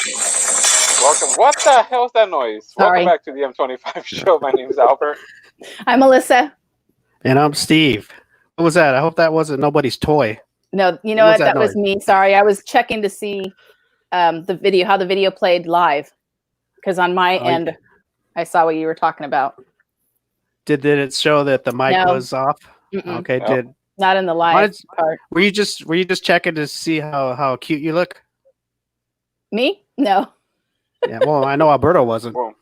Welcome. What the hell's that noise? Sorry. Welcome back to the M25 Show. My name's Albert. I'm Melissa. And I'm Steve. What was that? I hope that wasn't nobody's toy. No, you know what? That was me. Sorry, I was checking to see the video, how the video played live, because on my end, I saw what you were talking about. Did it show that the mic was off? Okay, No. Not in the live part. Were you just checking to see how cute you look? Me? No. Yeah, well, I know Alberto wasn't. Well,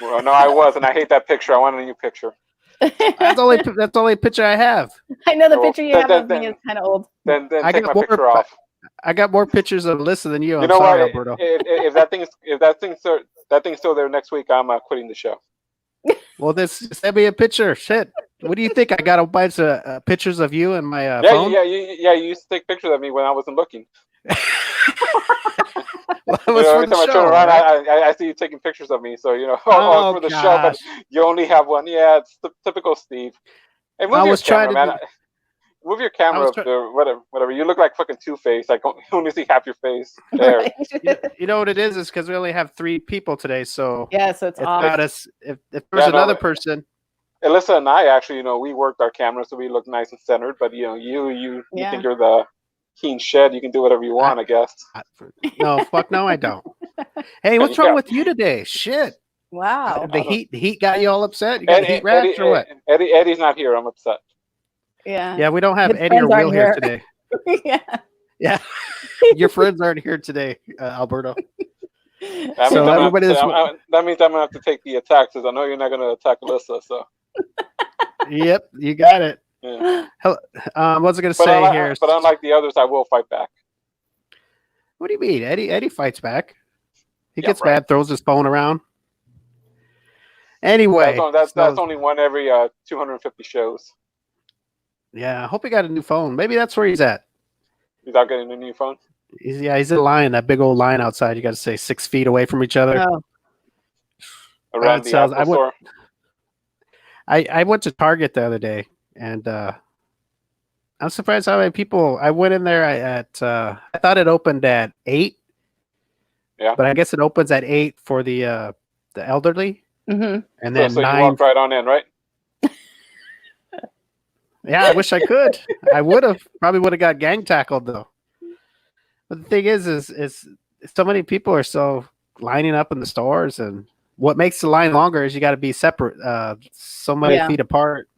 no, I was, and I hate that picture. I want a new picture. That's the only picture I have. I know the picture you have of me is kind of old. Then take my picture off. I got more pictures of Alyssa than you. You know what, Alberto? If that thing's still there next week, I'm quitting the show. Well, send me a picture. Shit. What do you think? I got a bunch of pictures of you and my phone? Yeah. You used to take pictures of me when I wasn't looking. Well, every time I turn around, I see you taking pictures of me. So, for the show, but you only have one. Yeah, it's typical Steve. Hey, move your camera, man. Move your camera up there, whatever. You look like fucking Two-Face. I only see half your face there. You know what it is? It's because we only have 3 people today. So yeah, so it's off. If there's another person. Alyssa and I actually, we worked our cameras so we look nice and centered. But you think you're the Keen Shed, you can do whatever you want, I guess. No, fuck no, I don't. Hey, what's wrong with you today? Shit. Wow. The heat got you all upset? You got heat rash or what? Eddie's not here. I'm upset. Yeah. Yeah, we don't have Eddie or Will here today. Yeah. Your friends aren't here today, Alberto. That means I'm gonna have to take the attack, because I know you're not gonna attack Alyssa. So. Yep, you got it. Yeah. What was I going to say here? But unlike the others, I will fight back. What do you mean? Eddie fights back. He gets mad, throws his phone around. Anyway. That's only one every 250 shows. Yeah, I hope he got a new phone. Maybe that's where he's at. He's out getting a new phone? He's in line, that big old line outside. You got to stay 6 feet away from each other. Oh. Around the Apple store. I went to Target the other day. And I'm surprised how many people. I went in there at I thought it opened at 8. Yeah. But I guess it opens at 8 for the elderly. Mm-hmm. And then so 9. You walked right on in, right? Yeah, I wish I could. I would have got gang tackled though. But the thing is so many people are so lining up in the stores, and what makes the line longer is you got to be separate, so many feet apart.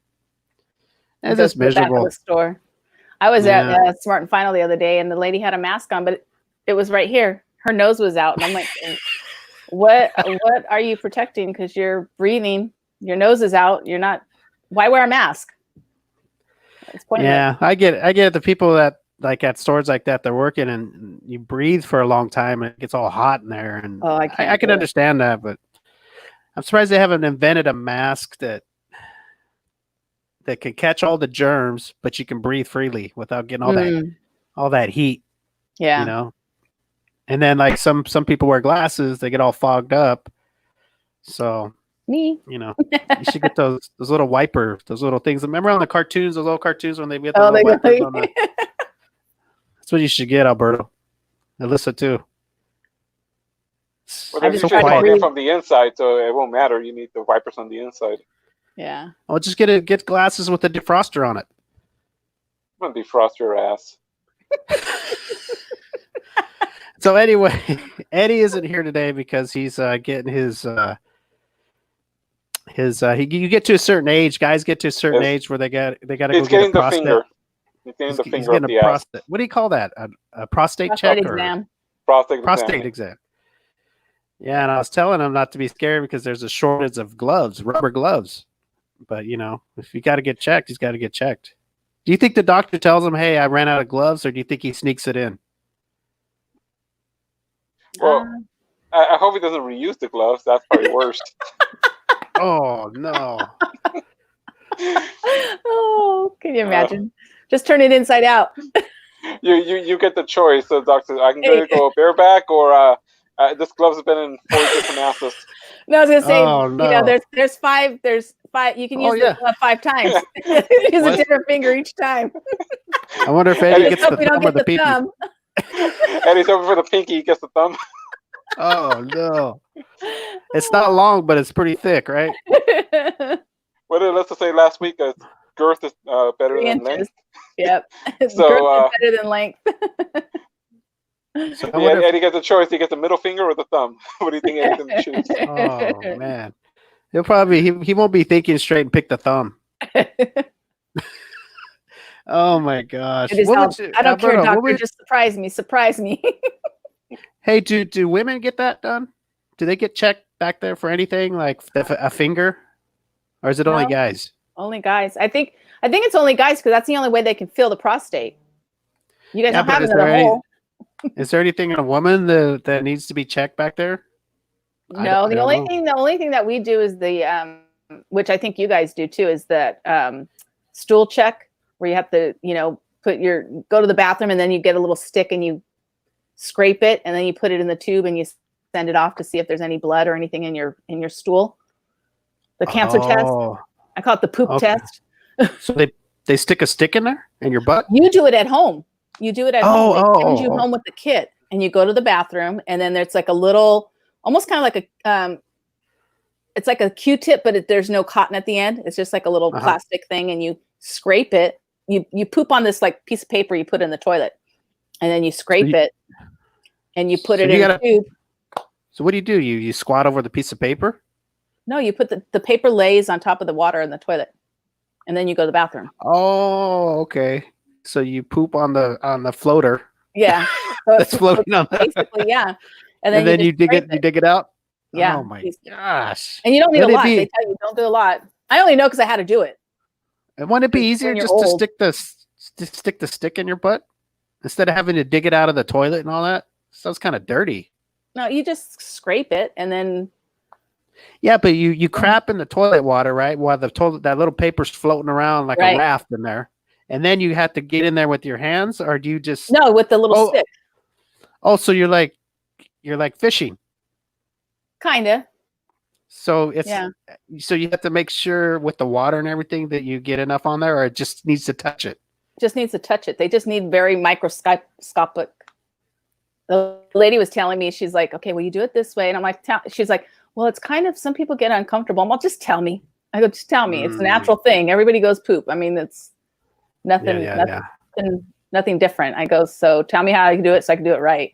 It's just miserable. The store. I was at Smart and Final the other day, and the lady had a mask on, but it was right here. Her nose was out, and I'm like, "What are you protecting? Because you're breathing. Your nose is out. You're not. Why wear a mask?" It's pointless. Yeah, I get it. The people that like at stores like that, they're working and you breathe for a long time, and it gets all hot in there. And I can understand that, but I'm surprised they haven't invented a mask that can catch all the germs, but you can breathe freely without getting all that heat. Yeah. And then like some people wear glasses, they get all fogged up. So me, you should get those little wipers, those little things. Remember on the cartoons, those little cartoons when they get the little wipers on the... That's what you should get, Alberto. Alyssa too. Well, then you should fog it from the inside, so it won't matter. You need the wipers on the inside. Yeah. I'll just get glasses with a defroster on it. I'm gonna defrost your ass. So anyway, Eddie isn't here today because he's getting his you get to a certain age, guys get to a certain age where they got to go get a prostate. He's getting the finger up the ass. What do you call that? A prostate check exam. Or prostate exam. Yeah, and I was telling him not to be scared because there's a shortage of gloves, rubber gloves. But if you got to get checked, he's got to get checked. Do you think the doctor tells him, "Hey, I ran out of gloves," or do you think he sneaks it in? Well, I hope he doesn't reuse the gloves. That's probably worse. Oh no! Oh, can you imagine? Just turn it inside out. You get the choice. So, doctor, I can go bareback, or this glove's been in 4 different asses. No, I was gonna say, there's five. There's 5. You can use the glove 5 times. Use a different finger each time. I wonder if Eddie gets the thumb or the pinky. Eddie's over for the pinky. He gets the thumb. Oh no. It's not long, but it's pretty thick, right? Well, let's just say last week, girth is better 3 than inches. length. Yep. So, Girth is better than length. So Eddie gets a choice. He gets the middle finger or the thumb. What do you think Eddie's going to choose? Oh man, he'll probably he won't be thinking straight and pick the thumb. Oh my gosh! I don't care, doctor. Just surprise me. Surprise me. Hey, do women get that done? Do they get checked back there for anything like a finger, or is it only guys? Only guys. I think it's only guys because that's the only way they can feel the prostate. You guys don't have another hole. Is there anything in a woman that needs to be checked back there? No, the only thing that we do is the which I think you guys do too, is that stool check where you have to, go to the bathroom and then you get a little stick and you scrape it and then you put it in the tube and you send it off to see if there's any blood or anything in your stool. The cancer test. I call it the poop test. So they stick a stick in there in your butt? You do it at home. You do it at home. They send you home with the kit and you go to the bathroom and then there's like a little, almost kind of like it's like a Q-tip, but there's no cotton at the end. It's just like a little plastic thing and you scrape it. You poop on this like piece of paper you put in the toilet and then you scrape it and you put it in a tube. So what do? You squat over the piece of paper? No, you put the paper lays on top of the water in the toilet and then you go to the bathroom. Oh, okay. So you poop on the floater. Yeah. That's floating on that. Basically, yeah. And then you dig it out? Yeah. Oh my gosh. And you don't need a lot. They tell you don't do a lot. I only know because I had to do it. And wouldn't it be easier just to stick the stick in your butt instead of having to dig it out of the toilet and all that? Sounds kind of dirty. No, you just scrape it and then. Yeah, but you crap in the toilet water, right? While that little paper's floating around like a raft in there. And then you have to get in there with your hands, or do you just with the little stick? Oh, so you're like fishing. Kinda. So so you have to make sure with the water and everything that you get enough on there, or it just needs to touch it. Just needs to touch it. They just need very microscopic. The lady was telling me, she's like, okay, well, you do it this way, and I'm like, she's like, well, it's kind of, some people get uncomfortable. I'm like, just tell me. I go, just tell me. It's a natural thing. Everybody goes poop. I mean, it's nothing different. I go, so tell me how I can do it so I can do it right.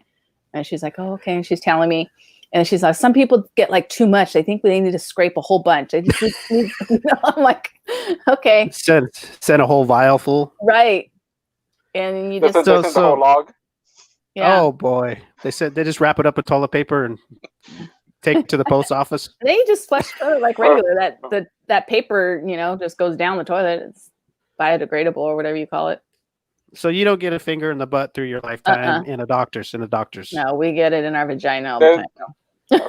And she's like, oh, okay. And she's telling me, and she's like, some people get like too much. They think they need to scrape a whole bunch. I just I'm like, okay. Send a whole vial full. Right. And you just the whole log. Yeah. Oh boy. They said they just wrap it up with toilet paper and take it to the post office. They just flush it like regular. That paper, just goes down the toilet. It's biodegradable or whatever you call it. So you don't get a finger in the butt through your lifetime in a doctor's. No, we get it in our vagina all the time.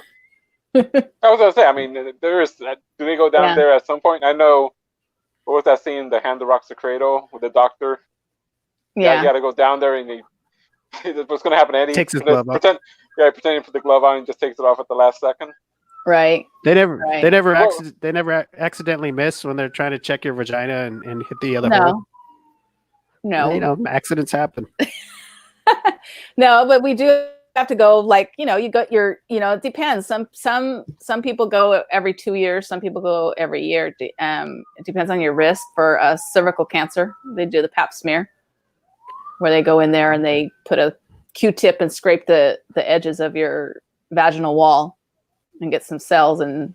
I was gonna say, I mean, there is. Do they go down there at some point? I know. What was that scene? The Hand That Rocks the Cradle with the doctor. Yeah, you got to go down there, and what's gonna happen? Eddie takes his glove off. Pretending to put the glove on and just takes it off at the last second. Right. They never accidentally miss when they're trying to check your vagina and hit the other hole. No. Accidents happen. No, but we do have to go, like, you got your, it depends. Some people go every 2 years. Some people go every year. It depends on your risk. For cervical cancer, they do the pap smear, where they go in there and they put a Q-tip and scrape the edges of your vaginal wall and get some cells and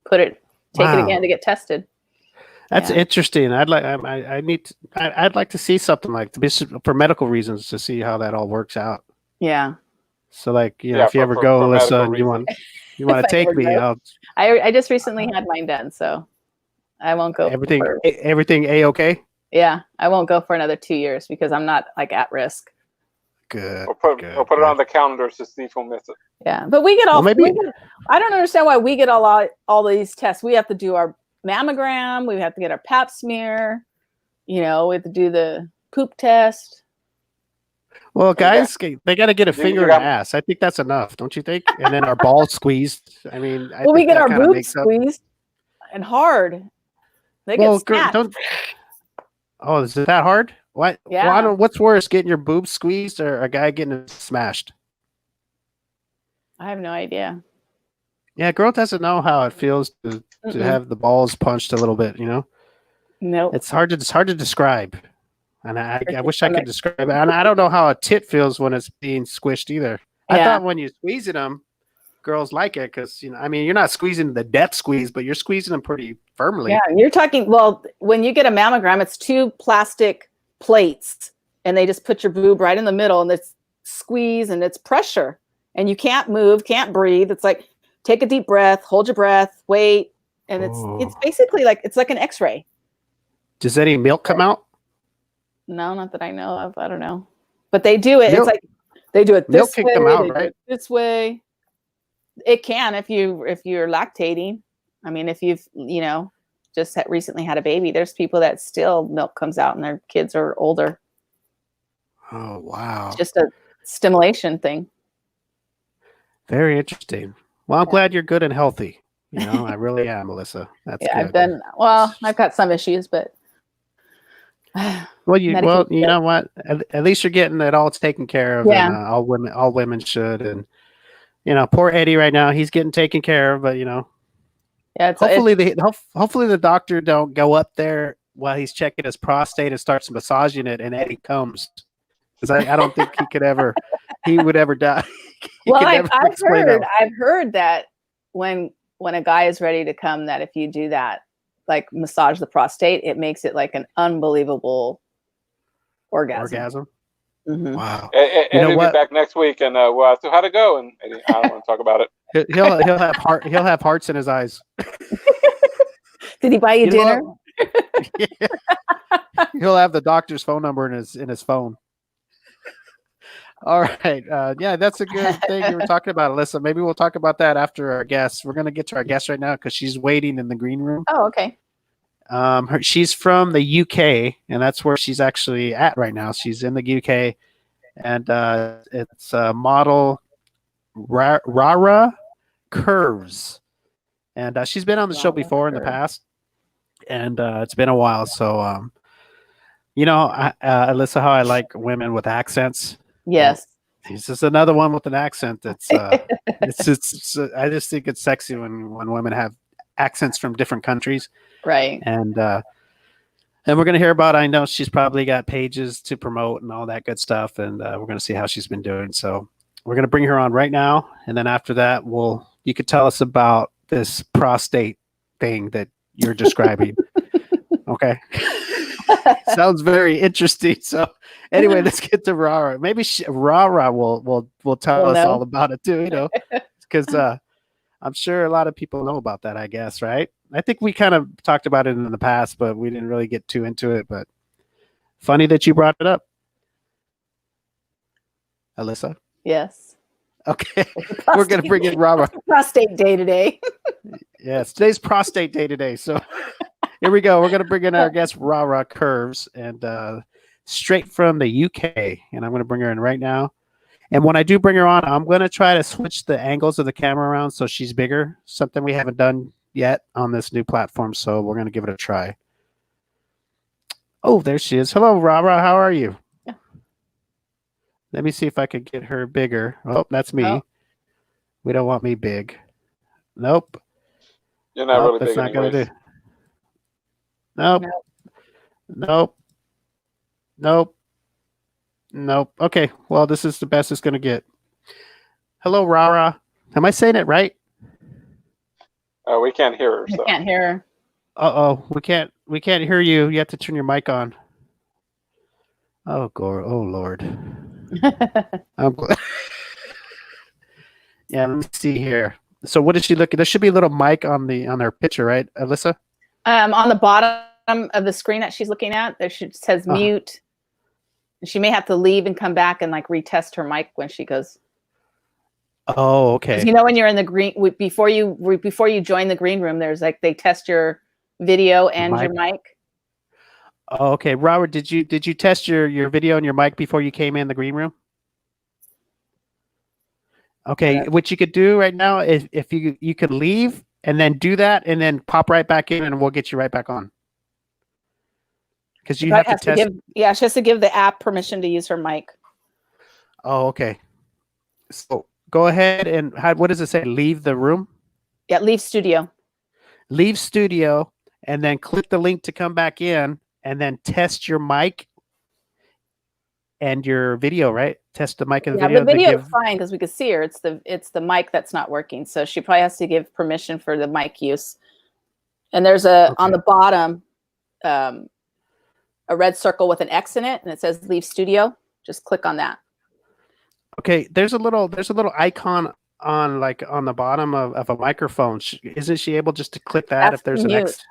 take it again to get tested. That's interesting. I'd like to see something like this for medical reasons to see how that all works out. Yeah. So if you ever go, Alyssa, and you want to take me out. I just recently had mine done, so I won't go. Everything A-okay? Yeah, I won't go for another 2 years because I'm not like at risk. Good. Or put it on the calendar to see if we'll miss it. Yeah, but we get all. I don't understand why we get all these tests. We have to do our mammogram. We have to get our pap smear. We have to do the poop test. Well, guys, they got to get a finger in the ass. I think that's enough, don't you think? And then our balls squeezed. I mean, we get our boobs squeezed and hard. They get snapped. Oh, is it that hard? What? Yeah. What's worse, getting your boobs squeezed or a guy getting smashed? I have no idea. Yeah, a girl doesn't know how it feels to have the balls punched a little bit. Nope. It's hard to describe, and I wish I could describe it. And I don't know how a tit feels when it's being squished either. Yeah. I thought when you're squeezing them, girls like it because I mean, you're not squeezing the death squeeze, but you're squeezing them pretty firmly. Yeah, you're talking. Well, when you get a mammogram, it's 2 plastic plates, and they just put your boob right in the middle, and it's squeeze and it's pressure, and you can't move, can't breathe. It's like take a deep breath, hold your breath, wait, and it's basically like it's like an X-ray. Does any milk come out? No, not that I know of. I don't know, but they do it. It's like they do it this way. Come out, right? This way. It can if you're lactating. I mean, if you've just recently had a baby, there's people that still milk comes out and their kids are older. Oh wow! It's just a stimulation thing. Very interesting. Well, I'm glad you're good and healthy. I really am, Melissa. That's good. I've got some issues, but you know what? At least you're getting it all taken care of. Yeah. And, all women should. And poor Eddie right now, he's getting taken care of. But yeah. Hopefully the doctor don't go up there while he's checking his prostate and starts massaging it, and Eddie comes, because I don't think he would ever die. Well, I've heard that when a guy is ready to come, that if you do that, like massage the prostate, it makes it like an unbelievable orgasm. Mm-hmm. Wow. And he'll be back next week, and we'll ask him how to go, and I don't want to talk about it. He'll have hearts in his eyes. Did he buy you dinner? He'll have the doctor's phone number in his phone. All right. Yeah, that's a good thing you were talking about, Alyssa. Maybe we'll talk about that after our guest. We're going to get to our guest right now because she's waiting in the green room. Oh, okay. She's from the UK, and that's where she's actually at right now. She's in the UK, and it's Model Rara Curves. And she's been on the show before in the past, and it's been a while. So, Alyssa, how I like women with accents. Yes. This is another one with an accent. It's I just think it's sexy when women have accents from different countries. Right. And we're going to hear about, I know she's probably got pages to promote and all that good stuff. And we're going to see how she's been doing. So we're going to bring her on right now. And then after that, you could tell us about this prostate thing that you're describing. Okay. Sounds very interesting. So anyway, let's get to Rara. Maybe Rara will tell us all about it too, because I'm sure a lot of people know about that, I guess, right? I think we kind of talked about it in the past, but we didn't really get too into it. But funny that you brought it up. Alyssa? Yes. Okay. We're going to bring in Rara. Prostate day today. Yes, today's prostate day today. So here we go. We're going to bring in our guest, Rara Curves, and straight from the UK. And I'm going to bring her in right now. And when I do bring her on, I'm going to try to switch the angles of the camera around so she's bigger, something we haven't done yet on this new platform. So we're going to give it a try. Oh, there she is. Hello, Rara. How are you? Yeah. Let me see if I can get her bigger. Oh, that's me. Oh. We don't want me big. Nope. You're not really big. That's not going to do. Nope. Nope. Nope. Nope. Okay. Well, this is the best it's going to get. Hello, Rara. Am I saying it right? We can't hear her. We can't hear her. Uh-oh. We can't hear you. You have to turn your mic on. Oh, Lord. Yeah, let me see here. So what is she looking? There should be a little mic on her picture, right, Alyssa? On the bottom of the screen that she's looking at, says mute. She may have to leave and come back and like retest her mic when she goes. Oh, okay. When you're in the green before you join the green room, there's like they test your video and your mic. Oh, okay. Robert, did you test your video and your mic before you came in the green room? Okay, yeah. What you could do right now is if you could leave and then do that and then pop right back in and we'll get you right back on. Because you have to test. She has to give the app permission to use her mic. Oh, okay. So go ahead and what does it say? Leave the room? Yeah, leave studio. Leave studio, and then click the link to come back in, and then test your mic and your video, right? Test the mic and the video. The video is fine because we could see her. It's the mic that's not working. So she probably has to give permission for the mic use. And there's on the bottom a red circle with an X in it, and it says leave studio. Just click on that. Okay, there's a little icon on the bottom of a microphone. Isn't she able just to click that if there's an X?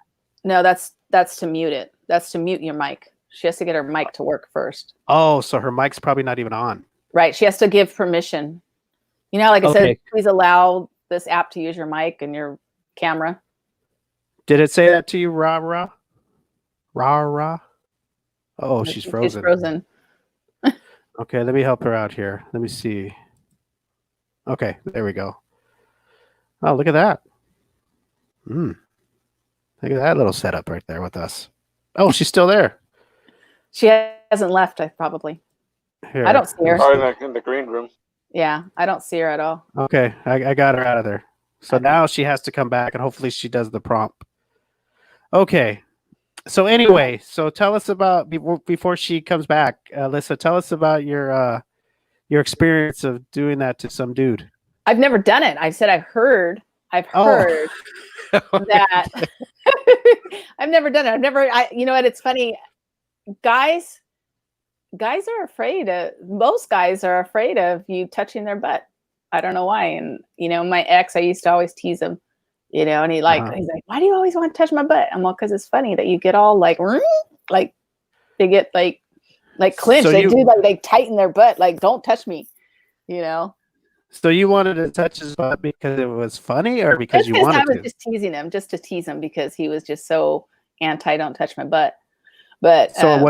No, that's to mute it. That's to mute your mic. She has to get her mic to work first. Oh, so her mic's probably not even on. Right. She has to give permission. You know, like I said, please allow this app to use your mic and your camera. Did it say that to you, Rara? Rara? Oh, she's frozen. She's frozen. Okay, let me help her out here. Let me see. Okay, there we go. Oh, look at that. Look at that little setup right there with us. Oh, she's still there. She hasn't left, probably. Here. I don't see her. Oh, in the green room. Yeah, I don't see her at all. Okay, I got her out of there. So now she has to come back, and hopefully she does the prompt. Okay. So anyway, tell us about, before she comes back, Alyssa, tell us about your experience of doing that to some dude. I've never done it. I said I've heard that. I've never done it. You know what? It's funny. Guys are afraid most guys are afraid of you touching their butt. I don't know why. And, you know, my ex, I used to always tease him, you know, and he's like, why do you always want to touch my butt? I'm like, because it's funny that you get all like they get like clinch. So they tighten their butt. Like, don't touch me, you know? So you wanted to touch his butt because it was funny, or because you wanted to? I was just teasing him, just to tease him, because he was just so anti don't touch my butt. But so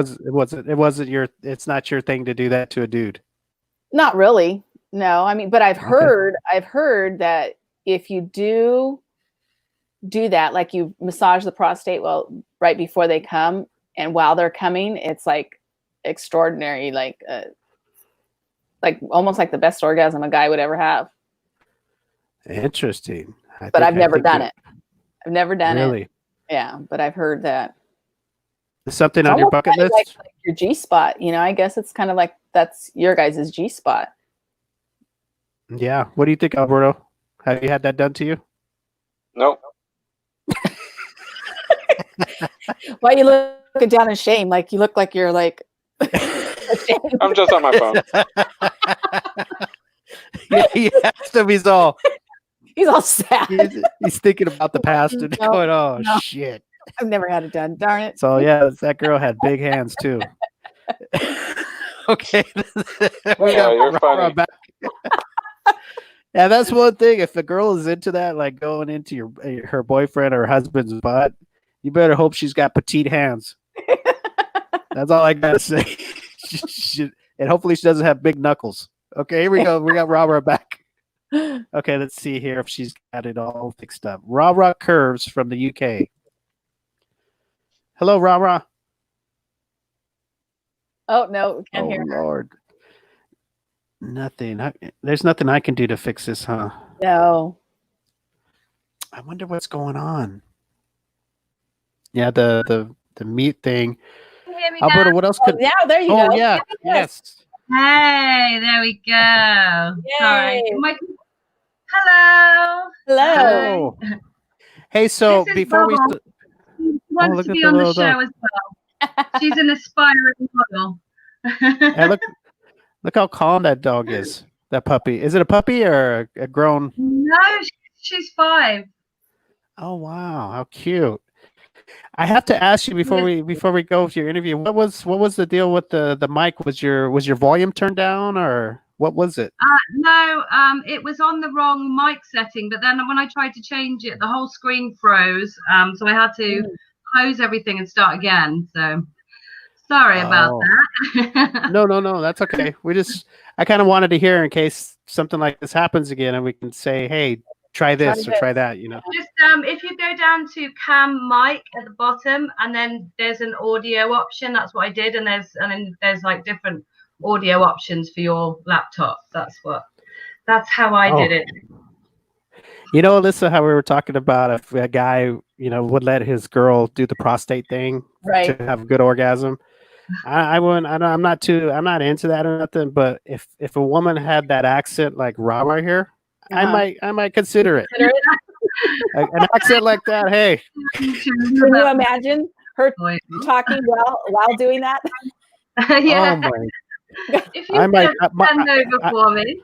it's not your thing to do that to a dude. Not really. No, I mean, but I've heard that if you do that, like you massage the prostate right before they come and while they're coming, it's like extraordinary, like almost like the best orgasm a guy would ever have. Interesting. But I've never done it. I've never done it. Really? Yeah, but I've heard that. Something on your bucket list? Like your G spot, you know, I guess it's kind of like that's your guys' G spot. Yeah. What do you think, Alberto? Have you had that done to you? Nope. Why are you looking down in shame? Like you look like you're like I'm just on my phone. He has to be he's all sad. He's thinking about the past and going, oh shit. I've never had it done. Darn it. So yeah, that girl had big hands too. Okay. You're funny. Back. Yeah, that's one thing. If a girl is into that, like going into her boyfriend or husband's butt, you better hope she's got petite hands. That's all I gotta say. And hopefully she doesn't have big knuckles. Okay, here we go. We got Rara back. Okay, let's see here if she's got it all fixed up. Rara Curves from the UK. Hello, Rara. Oh no, can't hear her. Lord. Nothing. There's nothing I can do to fix this, huh? No. I wonder what's going on. Yeah, the mute thing. Can you hear me Alberta, now? what else could? Yeah, there you go. Oh yeah, yes. Hey, there we go. Yay. Sorry. Hello. Hello. Hey, so before we she wants to be on the show as well. She's an aspiring model. Hey, look how calm that dog is. That puppy. Is it a puppy or a grown? No, she's 5. Oh wow, how cute. I have to ask you before we go to your interview, what was the deal with the mic? Was your volume turned down, or what was it? No, it was on the wrong mic setting, but then when I tried to change it, the whole screen froze. So I had to close everything and start again. So sorry about that. No, that's okay. I kind of wanted to hear in case something like this happens again, and we can say, hey, try this or try that, you know. Just if you go down to cam mic at the bottom, and then there's an audio option. That's what I did, and then there's like different audio options for your laptop. That's what. that's how I did it. You know, Alyssa, how we were talking about if a guy, would let his girl do the prostate thing to have a good orgasm. I wouldn't. I'm not into that or nothing. But if a woman had that accent like Rara here, I might consider it. An accent like that. Hey, can you imagine her talking while doing that? Yeah. Oh my! If you stand over for me,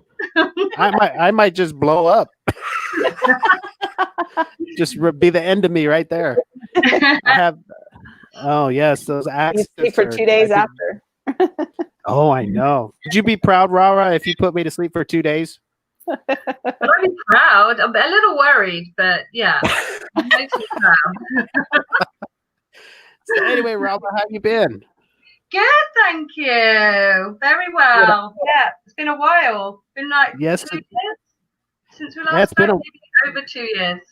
I might just blow up. Just be the end of me right there. I have. Oh yes, those accents. You sleep for 2 days after. Oh, I know. Would you be proud, Rara, if you put me to sleep for 2 days? I'd be proud. I'm a little worried, but yeah, I'm mostly proud. So anyway, Rara, how have you been? Good, thank you. Very well. Yeah, it's been a while. It's been like 2 years since we last spoke. Maybe over 2 years.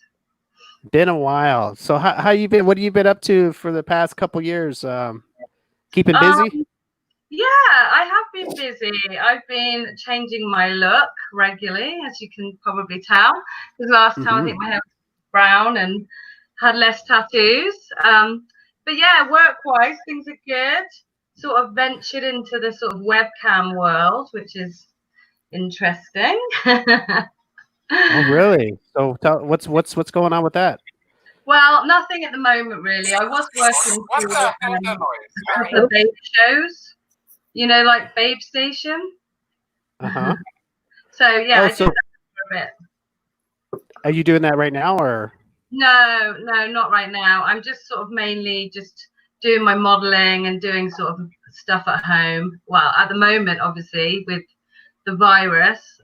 Been a while. So how you been? What have you been up to for the past couple years? Keeping busy? Yeah, I have been busy. I've been changing my look regularly, as you can probably tell. Because last time I think my hair was brown and had less tattoos. But yeah, work-wise, things are good. Sort of ventured into the sort of webcam world, which is interesting. Oh, really? So what's going on with that? Well, nothing at the moment, really. I was working for a couple of babe shows, like Babe Station. So yeah, I did that for a bit. Are you doing that right now, or? No, not right now. I'm just sort of mainly just doing my modeling and doing sort of stuff at home. Well, at the moment, obviously, with the virus,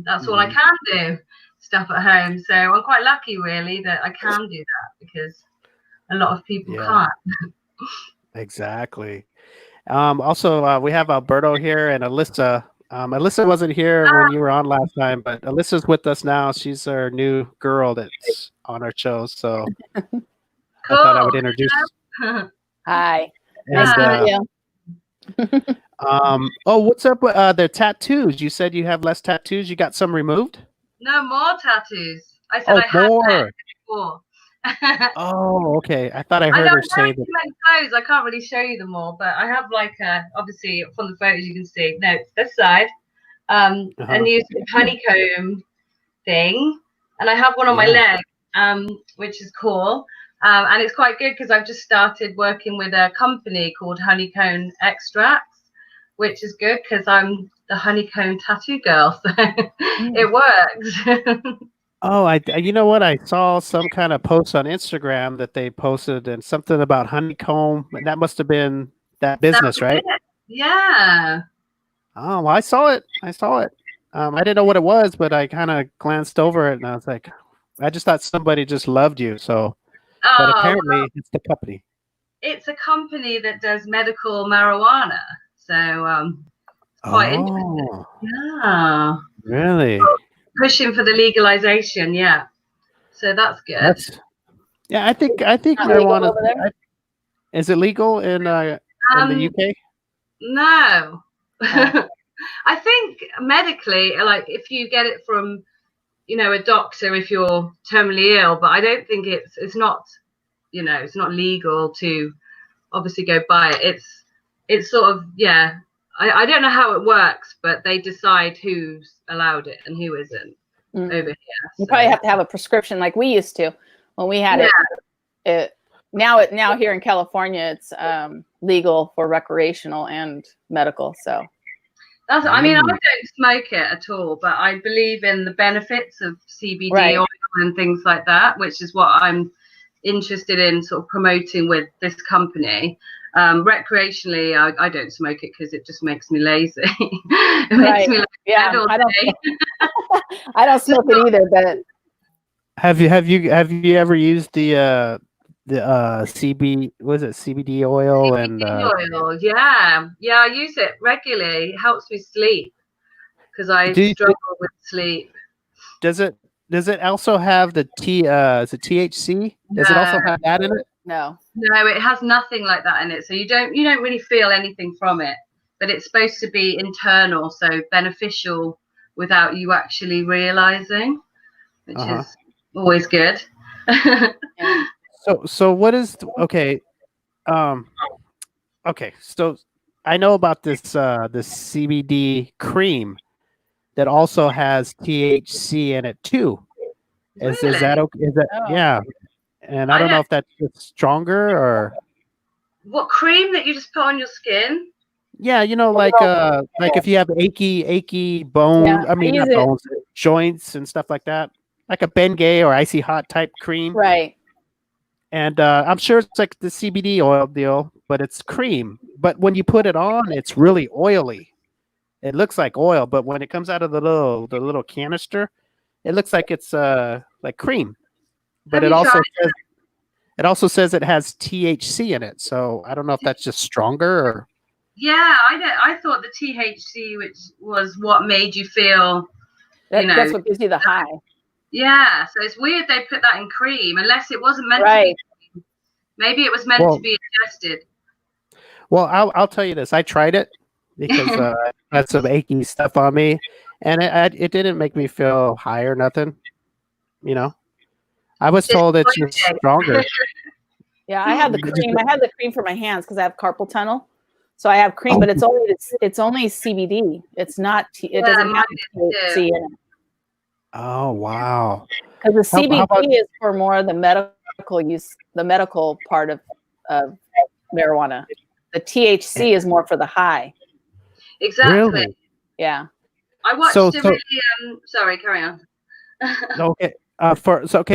that's all I can do, stuff at home. So I'm quite lucky, really, that I can do that because a lot of people can't. Exactly. Also, we have Alberto here and Alyssa. Alyssa wasn't here when you were on last time, but Alyssa's with us now. She's our new girl that's on our show. So cool. I thought I would introduce. Hi. Nice to meet you. Oh, what's up with the tattoos? You said you have less tattoos. You got some removed? No, more tattoos. I said I had more. Before. Oh, okay. I thought I heard her say that. Clothes. I can't really show you them all, but I have obviously from the photos you can see. No, it's this side. A new honeycomb thing, and I have one on my leg, which is cool. And it's quite good because I've just started working with a company called Honeycomb Extracts, which is good because I'm the honeycomb tattoo girl, so it works. Oh, you know what? I saw some kind of post on Instagram that they posted and something about honeycomb. That must have been that business, right? Yeah. Oh, well, I saw it. I didn't know what it was, but I kind of glanced over it and I was like, I just thought somebody just loved you. So, but apparently it's the company. It's a company that does medical marijuana. So, it's quite interesting. Yeah. Really? Pushing for the legalization, yeah. So that's good. I think marijuana is it legal in the UK? No. I think medically, like if you get it from, a doctor if you're terminally ill, but I don't think it's not, it's not legal to obviously go buy it. It's sort of, I don't know how it works, but they decide who's allowed it and who isn't over here. You probably have to have a prescription like we used to when we had it. Now here in California, it's legal for recreational and medical. So that's. I mean, I don't smoke it at all, but I believe in the benefits of CBD oil and things like that, which is what I'm interested in sort of promoting with this company. Recreationally, I don't smoke it because it just makes me lazy. It makes me I don't smoke it either. But have you ever used the CBD oil and oil? Yeah, I use it regularly. It helps me sleep because I struggle with sleep. Does it also have the is it THC? Does it also have that in it? No, it has nothing like that in it. So you don't really feel anything from it, but it's supposed to be internal, so beneficial without you actually realizing, which is always good. So what is okay? Okay, so I know about this this CBD cream that also has THC in it too. Is that okay? Is that yeah? And I don't know if that's just stronger or what cream that you just put on your skin. Yeah, like if you have achy bone, I mean not bones, joints and stuff like that, like a Bengay or Icy Hot type cream. Right. And I'm sure it's like the CBD oil deal, but it's cream. But when you put it on, it's really oily. It looks like oil, but when it comes out of the little canister, it looks like it's like cream. But it also says it has THC in it. So I don't know if that's just stronger or Yeah, I thought the THC, which was what made you feel, that's what gives you the high. Yeah, so it's weird they put that in cream, unless it wasn't meant to be. Maybe it was meant to be ingested. Well, I'll tell you this. I tried it because I had some achy stuff on me, and it didn't make me feel high or nothing. I was told it's just stronger. Yeah, I have the cream. I have the cream for my hands because I have carpal tunnel. So I have cream, but it's only CBD. It's not. It doesn't have THC in it. Oh wow! Because the CBD is for more of the medical use, the medical part of marijuana. The THC is more for the high. Exactly. Really? Yeah. I watched a really. Sorry, carry on. Okay.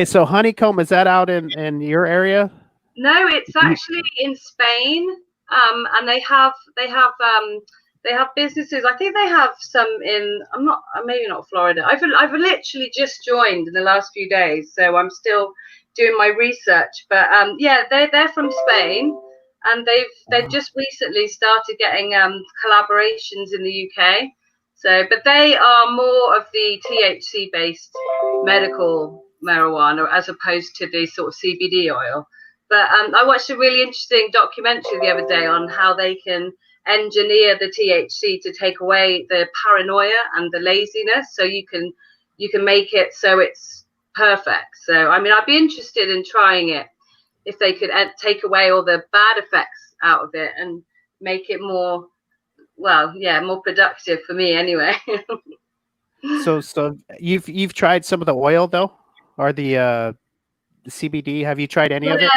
So honeycomb, is that out in your area? No, it's actually in Spain. And they have businesses. I think they have some in. Maybe not Florida. I've literally just joined in the last few days, so I'm still doing my research. But yeah, they're from Spain, and they've just recently started getting collaborations in the UK. So, but they are more of the THC based medical marijuana as opposed to the sort of CBD oil. But I watched a really interesting documentary the other day on how they can engineer the THC to take away the paranoia and the laziness, so you can make it so it's perfect. So I mean, I'd be interested in trying it if they could take away all the bad effects out of it and make it more, more productive for me anyway. So you've tried some of the oil though, or the CBD? Have you tried any of it?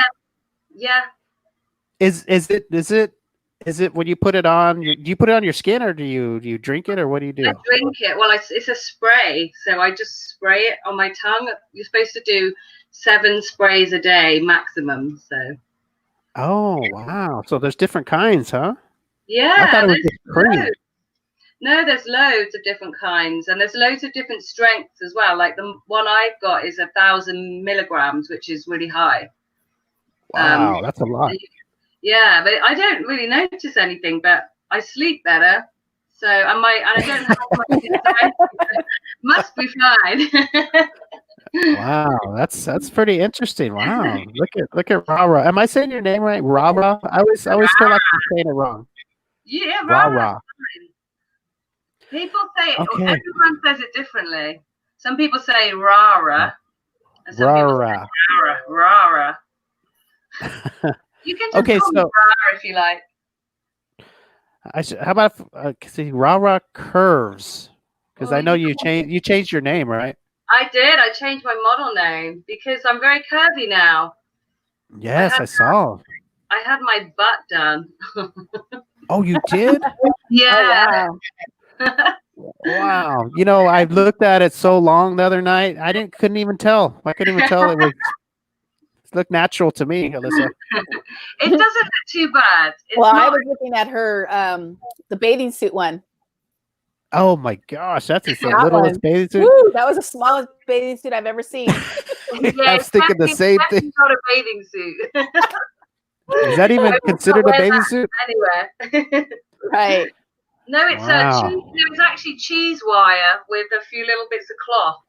Yeah. Is it when you put it on? Do you put it on your skin, or do you drink it, or what do you do? I drink it. Well, it's a spray, so I just spray it on my tongue. You're supposed to do 7 sprays a day maximum. So. Oh wow! So there's different kinds, huh? Yeah. I thought it was just cream. No, there's loads of different kinds, and there's loads of different strengths as well. Like the one I've got is 1,000 milligrams, which is really high. Wow, that's a lot. Yeah, but I don't really notice anything, but I sleep better. So I don't have much anxiety, so must be fine. Wow, that's pretty interesting. Wow, look at Rara. Am I saying your name right? Rara. I always feel like I'm saying it wrong. Yeah, Rara. People say it. Okay. Everyone says it differently. Some people say Rara. And some people say Rara. You can just call me Rara if you like. How about Rara Curves? Because I know you changed your name, right? I did. I changed my model name because I'm very curvy now. Yes, I saw. I had my butt done. Oh, you did? Yeah. Oh, wow. Wow. I looked at it so long the other night. Couldn't even tell. I couldn't even tell it looked natural to me, Alyssa. It doesn't look too bad. I was looking at her the bathing suit one. Oh my gosh, that's the littlest bathing suit. Woo, that was the smallest bathing suit I've ever seen. I was thinking the same thing. Not a bathing suit. Is that even considered a bathing suit? Anywhere. Right. No, it's it was actually cheese wire with a few little bits of cloth.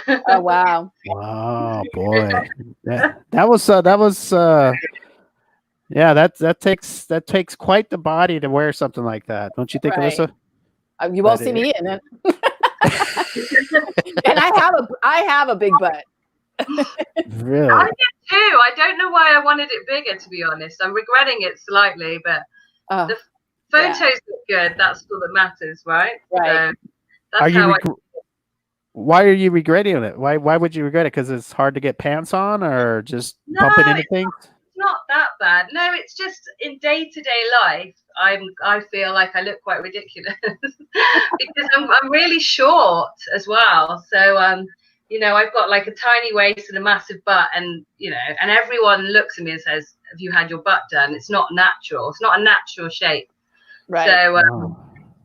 Oh wow! Wow, boy, that was yeah. That takes quite the body to wear something like that, don't you think, Alyssa? You won't see me in it. And I have a big butt. Really? I did too. I don't know why I wanted it bigger, to be honest. I'm regretting it slightly, but the photos look good. That's all that matters, right? Right. So that's why are you regretting it? Why would you regret it? Because it's hard to get pants on, or just bumping into things? It's not that bad. No, it's just in day-to-day life, I feel like I look quite ridiculous because I'm really short as well. So you know, I've got like a tiny waist and a massive butt, and you know, and everyone looks at me and says, "Have you had your butt done?" It's not natural. It's not a natural shape. Right. So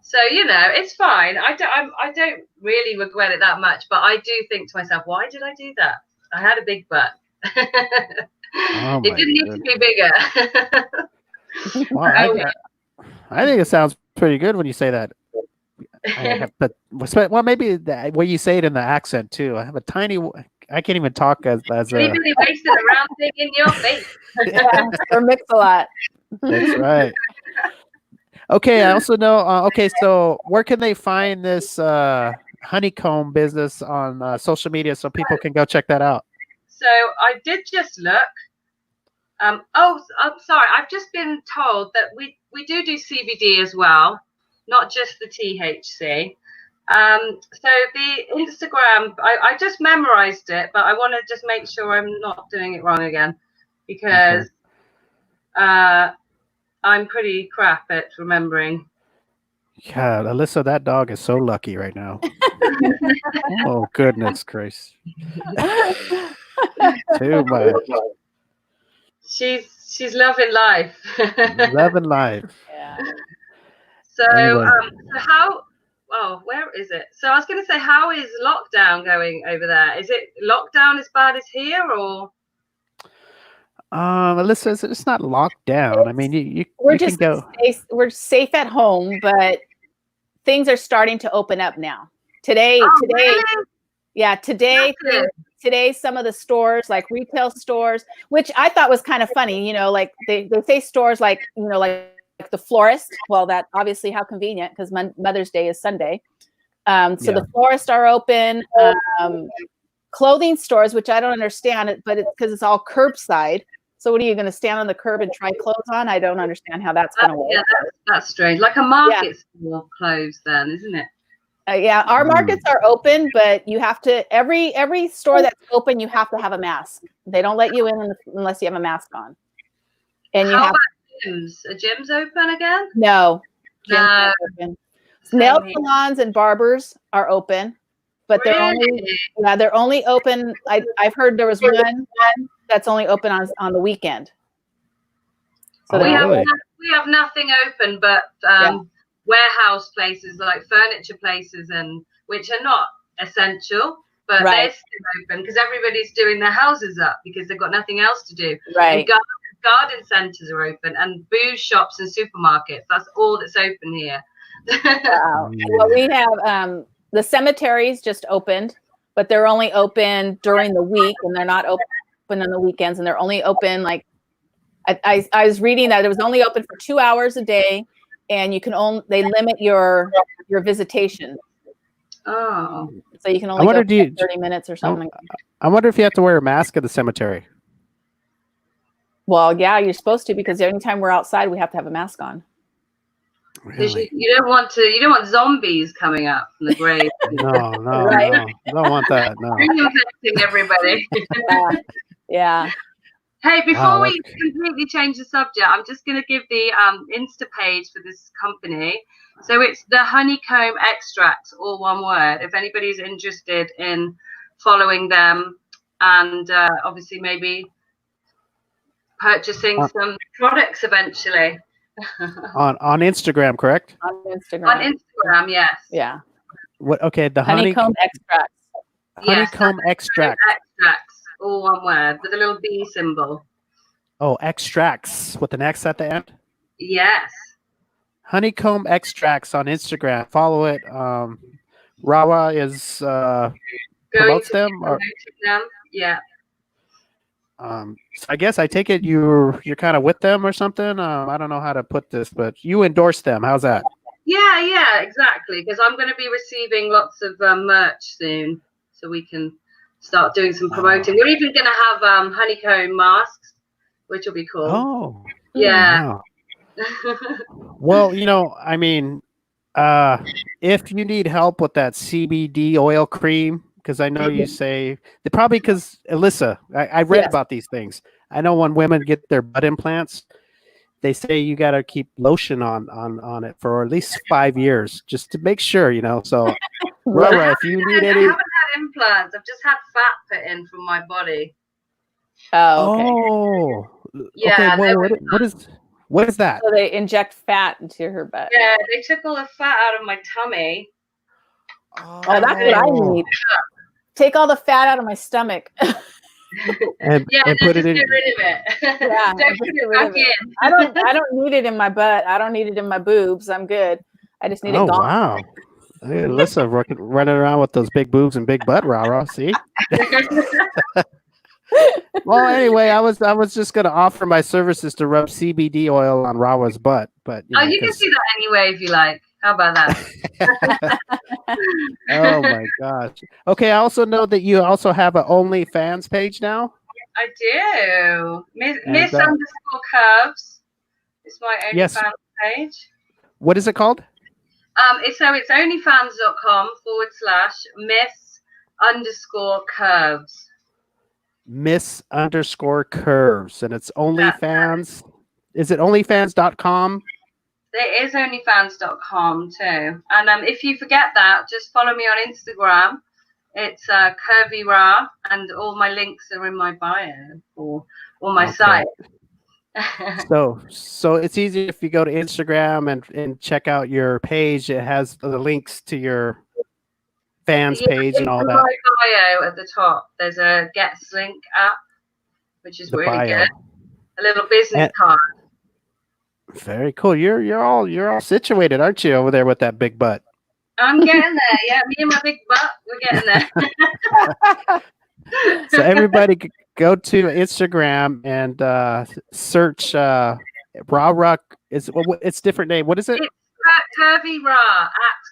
so you know, it's fine. I don't really regret it that much, but I do think to myself, why did I do that? I had a big butt. It didn't need to be bigger. Well, I think it sounds pretty good when you say that. Well, maybe the way you say it in the accent too. I have a tiny. I can't even talk as anybody wasted a round thing in your face. Or mix a lot. That's right. Okay, I also know. Okay, so where can they find this honeycomb business on social media so people can go check that out? So I did just look. Oh, I'm sorry. I've just been told that we do CBD as well, not just the THC. So the Instagram, I just memorized it, but I want to just make sure I'm not doing it wrong again, because I'm pretty crap at remembering. God, Alyssa, that dog is so lucky right now. Oh, goodness gracious. Too much. She's loving life. Loving life. Yeah. So, anyway. So how? Oh, where is it? So I was going to say, how is lockdown going over there? Is it lockdown as bad as here, or? Alyssa, it's not locked down. I mean, you can go. We're safe at home, but things are starting to open up now. Today, really? Yeah, today, some of the stores, like retail stores, which I thought was kind of funny, you know, like they say stores like, you know, like the florist. Well, that obviously how convenient, because Mother's Day is Sunday. So the florists are open. Clothing stores, which I don't understand, but it's because it's all curbside. So what are you going to stand on the curb and try clothes on? I don't understand how that's going to work. Yeah, that's strange. Like a market store closed then, isn't it? Yeah, our markets are open, but you have to, every store that's open, you have to have a mask. They don't let you in unless you have a mask on. And you How about gyms? Are gyms open again? No. Gyms are open. Nail salons and barbers are open, but they're only open. I've heard there was one that's only open on the weekend. So we have nothing open but warehouse places, like furniture places, and which are not essential, but they're still open because everybody's doing their houses up because they've got nothing else to do. Right. And garden centers are open, and booze shops and supermarkets. That's all that's open here. Wow. Well, we have the cemeteries just opened, but they're only open during the week, and they're not open on the weekends, and they're only open like I was reading that it was only open for 2 hours a day, and you can they limit your visitation. Oh, so you can only go for 30 minutes or something. I wonder if you have to wear a mask at the cemetery. Well, yeah, you're supposed to, because anytime we're outside, we have to have a mask on. Really? You don't want zombies coming up from the grave. No, I don't want that. No. Infecting everybody. Yeah. Hey, before we completely change the subject, I'm just going to give the Insta page for this company. So it's the Honeycomb Extracts, all one word. If anybody's interested in following them and obviously maybe purchasing some products eventually. on Instagram, correct? On Instagram, yes. Yeah. What? Okay, the Honeycomb Extracts. Honeycomb Extracts. Extracts, all one word, with a little B symbol. Oh, extracts with an X at the end? Yes. Honeycomb Extracts on Instagram. Follow it. Rara is promotes them. Yeah. So I guess I take it you're kind of with them or something. I don't know how to put this, but you endorse them. How's that? Yeah, exactly. Because I'm going to be receiving lots of merch soon, so we can start doing some promoting. We're even going to have honeycomb masks, which will be cool. Oh, yeah. Wow. Well, I mean, if you need help with that CBD oil cream, because I know you say probably because Alyssa, I read about these things. I know when women get their butt implants, they say you got to keep lotion on it for at least 5 years just to make sure, So, Rara, if you need any, I haven't had implants. I've just had fat put in from my body. Oh, okay. Oh, Yeah. okay. Well, what is that? So they inject fat into her butt. Yeah, they took all the fat out of my tummy. Oh, that's what I need. Take all the fat out of my stomach. and put it in. Get rid of it. Yeah, Don't put it back in. I don't need it in my butt. I don't need it in my boobs. I'm good. I just need it gone. Wow. Hey, Alyssa running around with those big boobs and big butt, Rara. See? Well, anyway, I was just gonna offer my services to rub CBD oil on Rara's butt, but you can do that anyway if you like. How about that? Oh my gosh. Okay, I also know that you also have an OnlyFans page now. I do. Miss underscore curves. It's my OnlyFans page. What is it called? It's onlyfans.com/miss underscore curves. Miss underscore curves, and it's OnlyFans. Is it onlyfans.com? It is onlyfans.com too. And if you forget that, just follow me on Instagram. It's Curvy Ra, and all my links are in my bio or my site. So it's easy if you go to Instagram and check out your page. It has the links to your fans page and all that. My bio at the top, there's a Gets Link app, which is really good. A little business card. Very cool. You're all situated, aren't you, over there with that big butt? I'm getting there. Yeah, me and my big butt, we're getting there. So everybody go to Instagram and search Rara. It's different name. What is it? It's Curvy Ra at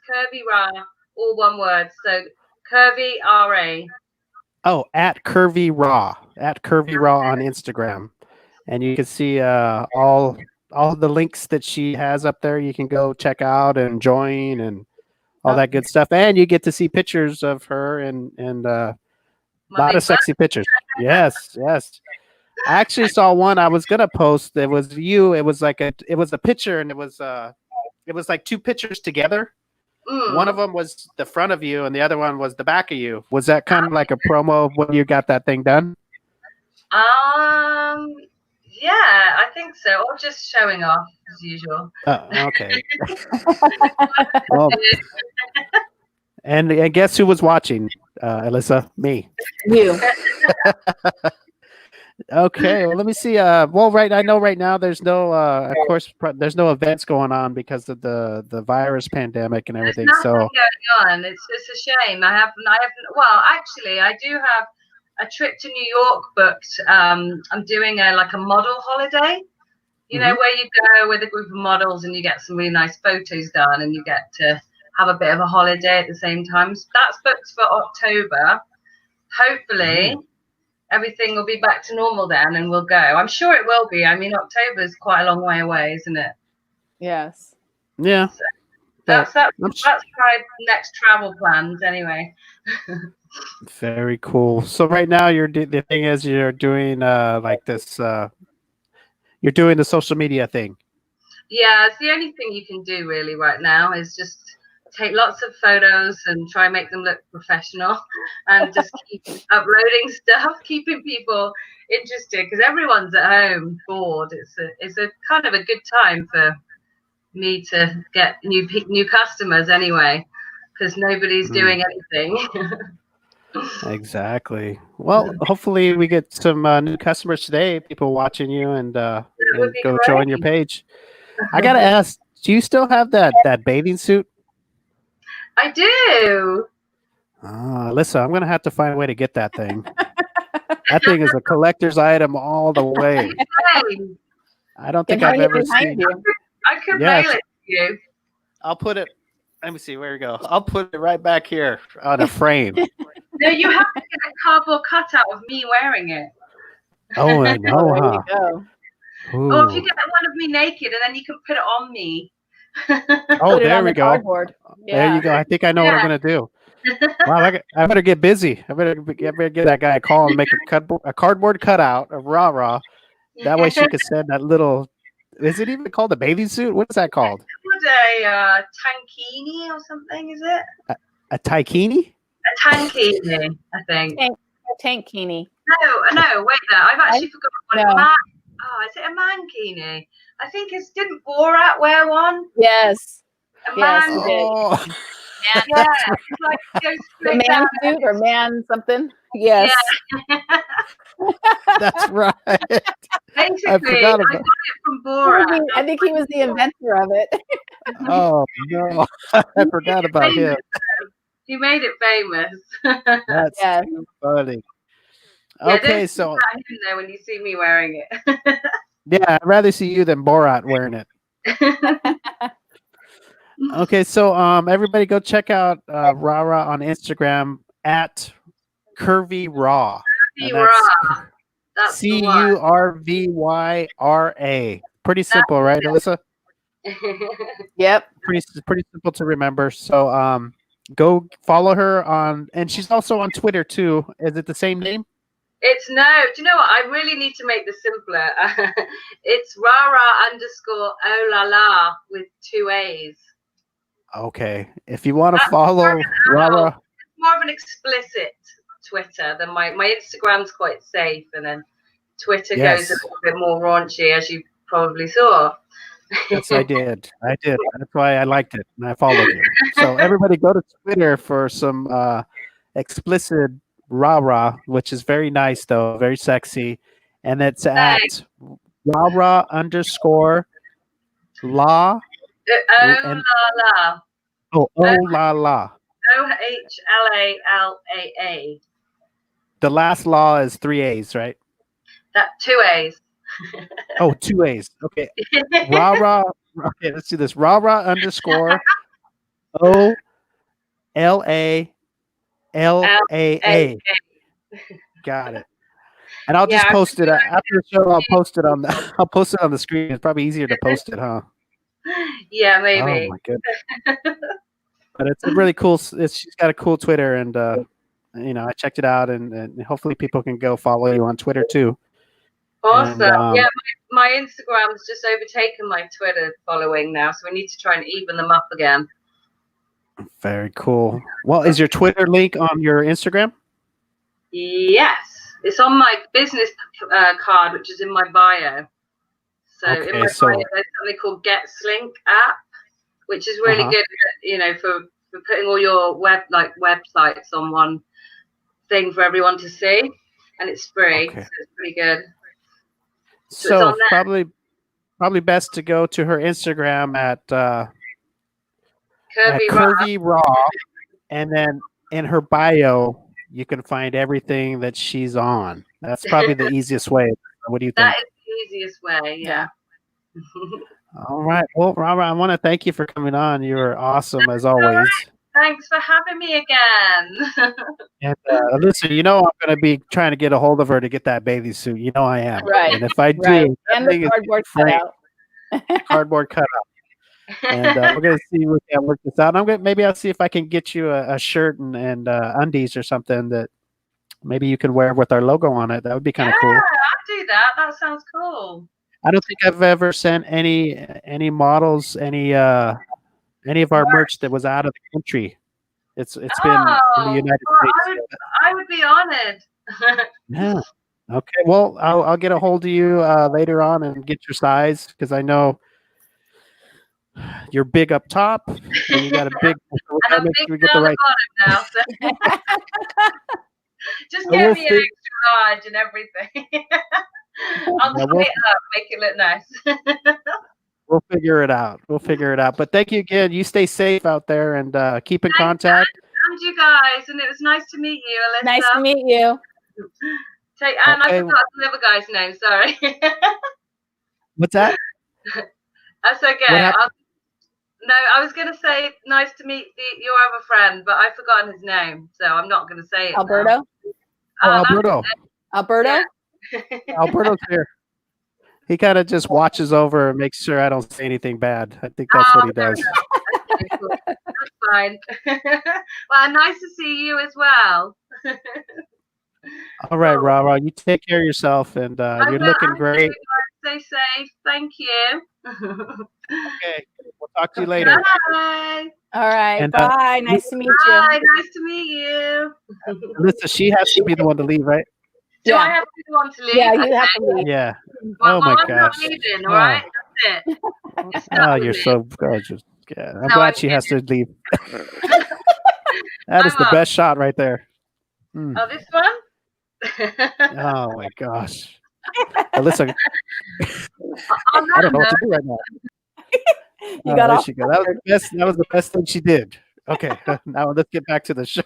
Curvy Ra, all one word. So Curvy RA. Oh, at Curvy Ra on Instagram, and you can see all the links that she has up there. You can go check out and join and all that good stuff, and you get to see pictures of her and a lot of sexy pictures. Yes. I actually saw one I was gonna post. It was you. It was a picture, and it was like two pictures together. One of them was the front of you, and the other one was the back of you. Was that kind of like a promo of when you got that thing done? Yeah, I think so. Or just showing off as usual. Okay. Well, and guess who was watching, Alyssa? Me. You. Okay, well, let me see. I know right now there's no, of course, there's no events going on because of the virus pandemic and everything. There's nothing going on. It's a shame. I haven't. Well, actually, I do have a trip to New York booked. I'm doing a model holiday. You know, where you go with a group of models and you get some really nice photos done, and you get to have a bit of a holiday at the same time. So that's booked for October. Hopefully. Everything will be back to normal then, and we'll go. I'm sure it will be. I mean, October is quite a long way away, isn't it? Yes. Yeah. So that's my next travel plans, anyway. Very cool. So right now, the thing is you're doing this. You're doing the social media thing. Yeah, it's the only thing you can do really right now is just take lots of photos and try and make them look professional, and just keep uploading stuff, keeping people interested, because everyone's at home bored. It's a kind of a good time for me to get new customers anyway, because nobody's doing anything. Exactly. Well, hopefully we get some new customers today, people watching you, and go join your page. I gotta ask, do you still have that bathing suit? I do. Listen, I'm gonna have to find a way to get that thing. That thing is a collector's item all the way. I don't think I've ever seen it. I could mail it to you. I'll put it. Let me see. Where we go. I'll put it right back here on a frame. No, you have to get a cardboard cutout of me wearing it. Oh, I know, Oh, there huh? you go. Or if you get one of me naked, and then you can put it on me. Oh, Put it there on we the go. cardboard. There Yeah. you go. I think I know what I'm gonna do. Wow, I better get busy. I better give that guy a call and make a cardboard cutout of Rara. That way she could send that little. Is it even called a bathing suit? What is that called? What a tankini or something? Is it A taikini? a tankini? I think. Tankini. No. Wait, there. I've actually forgotten what No. is it a mankini? I think didn't Borat wear one? Yes. A Yes, man. he did. Oh, Yeah, it's like goes The straight man down. suit or man something. Yes. Yeah. that's right. Basically, I forgot I about. got it from Borat. I think he was the inventor of it. Oh no, I forgot about him. He made it famous. That's Yes. too funny. Yeah, Okay, don't so think about him though when you see me wearing it. yeah, I'd rather see you than Borat wearing it. Okay, so everybody go check out Rara on Instagram at Curvy Raw. And That's the Curvyra. Pretty simple, right, Alyssa? Yep. Pretty simple to remember. So go follow her on, and she's also on Twitter too. Is it the same name? It's no. Do you know what? I really need to make this simpler. It's Rara_OLala with 2 A's. Okay. If you want to follow Rara, it's more of an explicit Twitter than my Instagram's quite safe, and then Twitter goes a little bit more raunchy, as you probably saw. Yes, I did. That's why I liked it, and I followed you. So everybody go to Twitter for some explicit Rara, which is very nice though, very sexy, and it's at Rara _la. OLala. Oh la la. OHLALAA. The last law is 3 A's, right? That 2 A's. Oh, 2 A's. Okay. Rara. Okay, let's do this. Rara _OLALAA. Got it. And I'll just post it after the show. I'll post it on the. I'll post it on the screen. It's probably easier to post it, huh? Yeah, maybe. Oh my goodness. But it's a really cool. She's got a cool Twitter, and I checked it out, and hopefully people can go follow you on Twitter too. Awesome. And, yeah, my Instagram's just overtaken my Twitter following now, so we need to try and even them up again. Very cool. Well, is your Twitter link on your Instagram? Yes, it's on my business card, which is in my bio. So in my bio, there's something called Get Slink app, which is really good, for putting all your websites on one thing for everyone to see, and it's free, so it's pretty good. So probably best to go to her Instagram at Curvy Raw, and then in her bio you can find everything that she's on. That's probably the easiest way. What do you think? That is the easiest way, yeah. All right. Well, Robert, I want to thank you for coming on. You were awesome as always. Thanks for having me again. And listen, I'm going to be trying to get a hold of her to get that bathing suit. I am. Right. And if I do, and the cardboard cutout. Cardboard cutout. And we're going to see if we can work this out. Maybe I'll see if I can get you a shirt and undies or something that maybe you could wear with our logo on it. That would be kind of cool. Yeah, I'll do that. That sounds cool. I don't think I've ever sent any models any of our merch that was out of the country. It's been in the United States. I would be honored. Yeah. Okay. Well, I'll get a hold of you later on and get your size, because I know you're big up top and you got a big. And I'm big down the bottom now. So. Just get me an extra large and everything. I'll just it up, make it look nice. We'll figure it out. But thank you again. You stay safe out there and keep in contact. And you guys, and it was nice to meet you, Alyssa. Nice to meet you. And I forgot the other guy's name. Sorry. What's that? That's okay. No, I was going to say nice to meet your other friend, but I've forgotten his name, so I'm not going to say it. Alberto. Now. Oh, Alberto. Alberto. Yeah. Alberto's here. He kind of just watches over and makes sure I don't say anything bad. I think that's what he does. Okay, cool. That's fine. Well, nice to see you as well. All right, Rara, you take care of yourself, and you're looking great. Stay safe. Thank you. Okay, we'll talk to you later. Bye. All right, And, bye. Nice to meet you. Bye. Nice to meet you. Listen, she has to be the one to leave, right? Do I have to be the one to leave? Yeah, you have to leave. Yeah. Well, oh my I'm not gosh. leaving, all right? That's it. Just Oh, you're so gorgeous. Yeah, I'm glad she has to leave. That is the best shot right there. Mm. Oh, this one? Oh my gosh. Listen, I don't know what to do right now. You got there she go. That was the best. That was the best thing she did. Okay, now let's get back to the show.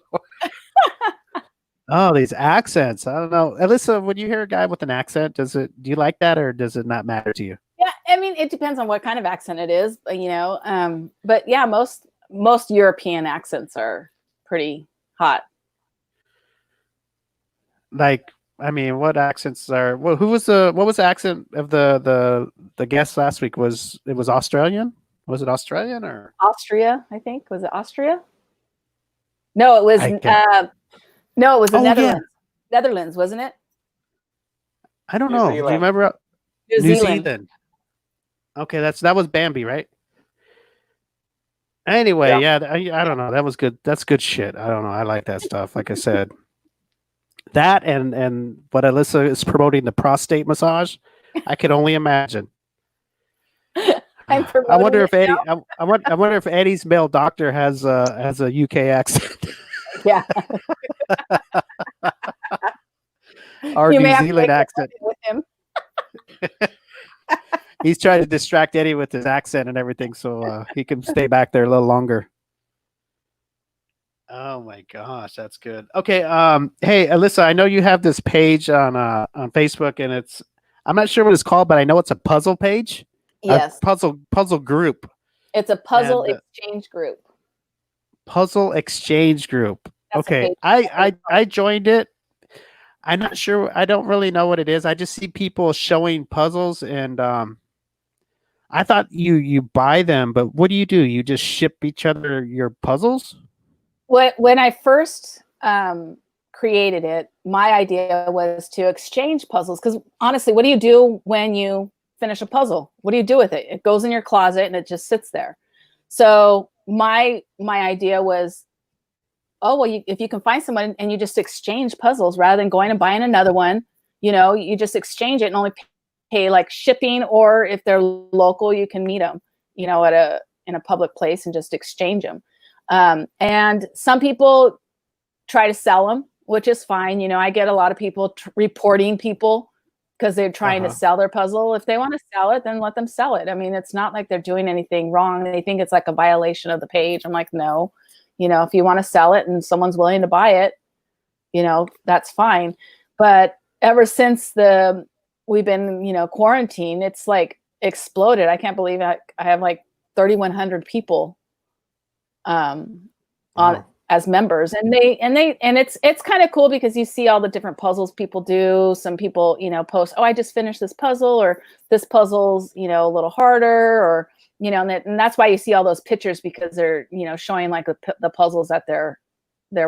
Oh, these accents. I don't know. Alyssa, when you hear a guy with an accent, do you like that, or does it not matter to you? Yeah, I mean, it depends on what kind of accent it is, you know. But yeah, most European accents are pretty hot. Like, I mean, what accents are? Well, what was the accent of the guest last week? Was it Australian? Was it Australian or Austria? I think was it Austria? No, it was. No, it was the Netherlands. Yeah. Netherlands, wasn't it? I don't know. Do you remember? New Zealand. Okay, that was Bambi, right? Anyway, yeah, I don't know. That was good. That's good shit. I don't know. I like that stuff. Like I said, that and what Alyssa is promoting, the prostate massage. I can only imagine. I wonder if Eddie. I wonder if Eddie's male doctor has a UK accent. Yeah. Or New Zealand accent. With him. He's trying to distract Eddie with his accent and everything, so he can stay back there a little longer. Oh my gosh, that's good. Okay, hey Alyssa, I know you have this page on Facebook, and I'm not sure what it's called, but I know it's a puzzle page. Yes. A puzzle group. It's a puzzle exchange group. Puzzle exchange group. That's okay. I joined it. I'm not sure. I don't really know what it is. I just see people showing puzzles, and I thought you buy them, but what do? You just ship each other your puzzles? When I first created it, my idea was to exchange puzzles, because honestly, what do you do when you finish a puzzle? What do you do with it? It goes in your closet and it just sits there. So my idea was, oh, well, if you can find someone and you just exchange puzzles rather than going and buying another one, you know, you just exchange it and only pay like shipping, or if they're local, you can meet them, you know, in a public place and just exchange them. And some people try to sell them, which is fine. You know, I get a lot of people reporting people because they're trying to sell their puzzle. If they want to sell it, then let them sell it. I mean, it's not like they're doing anything wrong. They think it's like a violation of the page. I'm like, no. You know, if you want to sell it and someone's willing to buy it, you know, that's fine. But ever since we've been, you know, quarantined, it's like exploded. I can't believe I have like 3,100 people on as members, and it's kind of cool because you see all the different puzzles people do. Some people, you know, post, oh, I just finished this puzzle, or this puzzle's, you know, a little harder, or you know, and that's why you see all those pictures, because they're, you know, showing like the puzzles that they're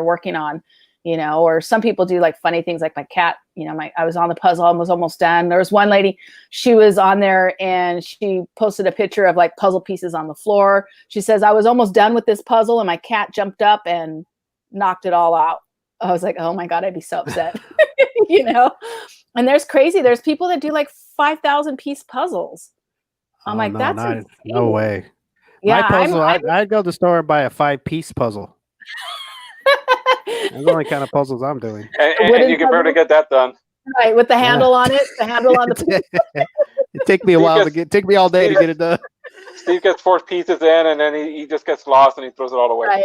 working on, you know. Or some people do like funny things, like my cat, you know, I was on the puzzle and was almost done. There was one lady, she was on there and she posted a picture of like puzzle pieces on the floor. She says, I was almost done with this puzzle and my cat jumped up and knocked it all out. I was like, oh my God, I'd be so upset. You know. And there's people that do like 5,000 piece puzzles. I'm like, no, that's insane. No way. Yeah, my puzzle, I'd go to the store and buy a 5-piece puzzle. That's the only kind of puzzles I'm doing. And you can barely get that done. Right, with the handle on it, the handle on the. It take me a while to take me all day to get it done. Steve gets 4 pieces in, and then he just gets lost and he throws it all away.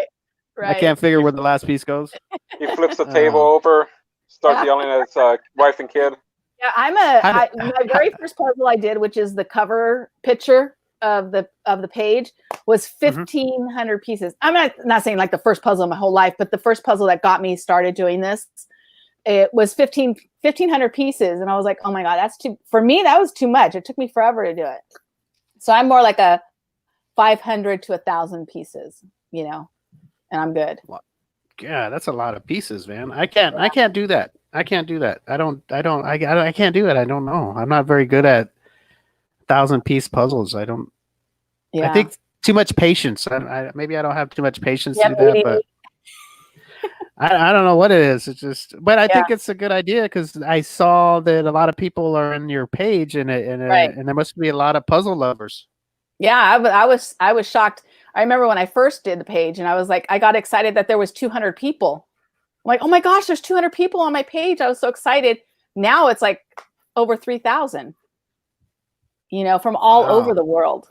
Right. I can't figure where the last piece goes. He flips the table over, starts yelling at his wife and kid. Yeah, my very first puzzle I did, which is the cover picture of the page, was 1,500 pieces. I'm not saying like the first puzzle of my whole life, but the first puzzle that got me started doing this, it was 1,500 pieces. And I was like, oh my God, for me, that was too much. It took me forever to do it. So I'm more like a 500 to 1,000 pieces, you know, and I'm good. Yeah, that's a lot of pieces, man. I can't do that. I can't do that. I can't do it. I don't know. I'm not very good at 1,000-piece puzzles. I think too much patience. Maybe I don't have too much patience to do that, but I don't know what it is. It's just, but I think it's a good idea because I saw that a lot of people are in your page and there must be a lot of puzzle lovers. Yeah, I was shocked. I remember when I first did the page and I was like, I got excited that there was 200 people. I'm like, oh my gosh, there's 200 people on my page. I was so excited. Now it's like over 3,000, you know, from all over the world,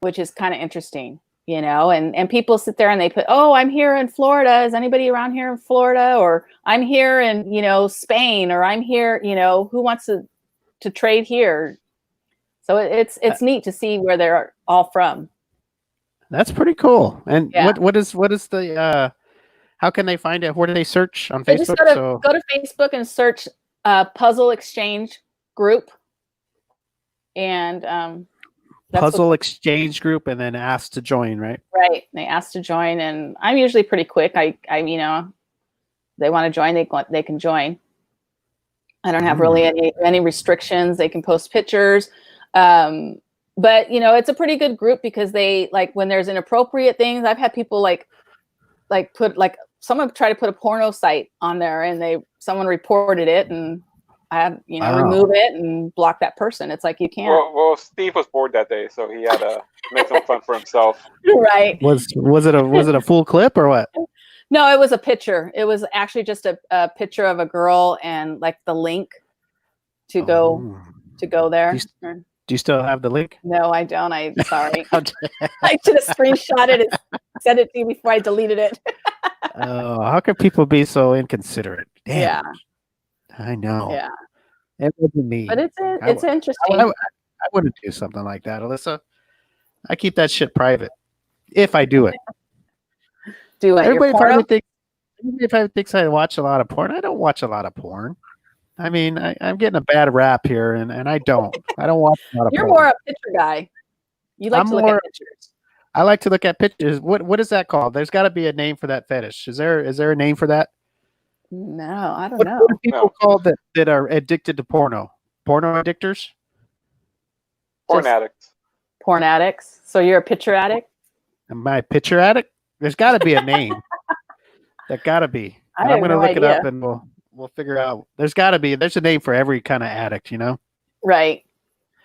which is kind of interesting, you know, and people sit there and they put, oh, I'm here in Florida. Is anybody around here in Florida? Or I'm here in, you know, Spain, or I'm here, you know, who wants to trade here? So it's neat to see where they're all from. That's pretty cool. And what is the how can they find it? Where do they search on Facebook? Just go to Facebook and search Puzzle Exchange Group, and Puzzle Exchange Group, and then ask to join, right? Right. They ask to join, and I'm usually pretty quick. I you know, they want to join, they can join. I don't have really any restrictions. They can post pictures. But you know, it's a pretty good group because they like when there's inappropriate things. I've had people like put like someone try to put a porno site on there and someone reported it and I had, you know, remove it and block that person. It's like you can't. Well, Steve was bored that day, so he had to make some fun for himself. Right. Was it a full clip or what? No, it was a picture. It was actually just a picture of a girl and like the link to go there. Do you still have the link? No, I don't. I'm sorry. I should have screenshotted it and sent it to you before I deleted it. Oh, how can people be so inconsiderate? Damn. Yeah. I know. Yeah. It wasn't me. But it's interesting. I wouldn't do something like that, Alyssa. I keep that shit private. If I do it. Do it. Everybody probably thinks I watch a lot of porn. I don't watch a lot of porn. I mean, I'm getting a bad rap here, and I don't. I don't watch a lot of porn. You're more a picture guy. You like to look at pictures. I like to look at pictures. What is that called? There's got to be a name for that fetish. Is there a name for that? No, I don't know. What are people called that are addicted to porno? Porno addictors? Porn addicts. Porn addicts. So you're a picture addict? Am I a picture addict? There's got to be a name. There got to be. I'm going to look it up and we'll figure out. There's a name for every kind of addict, you know? Right.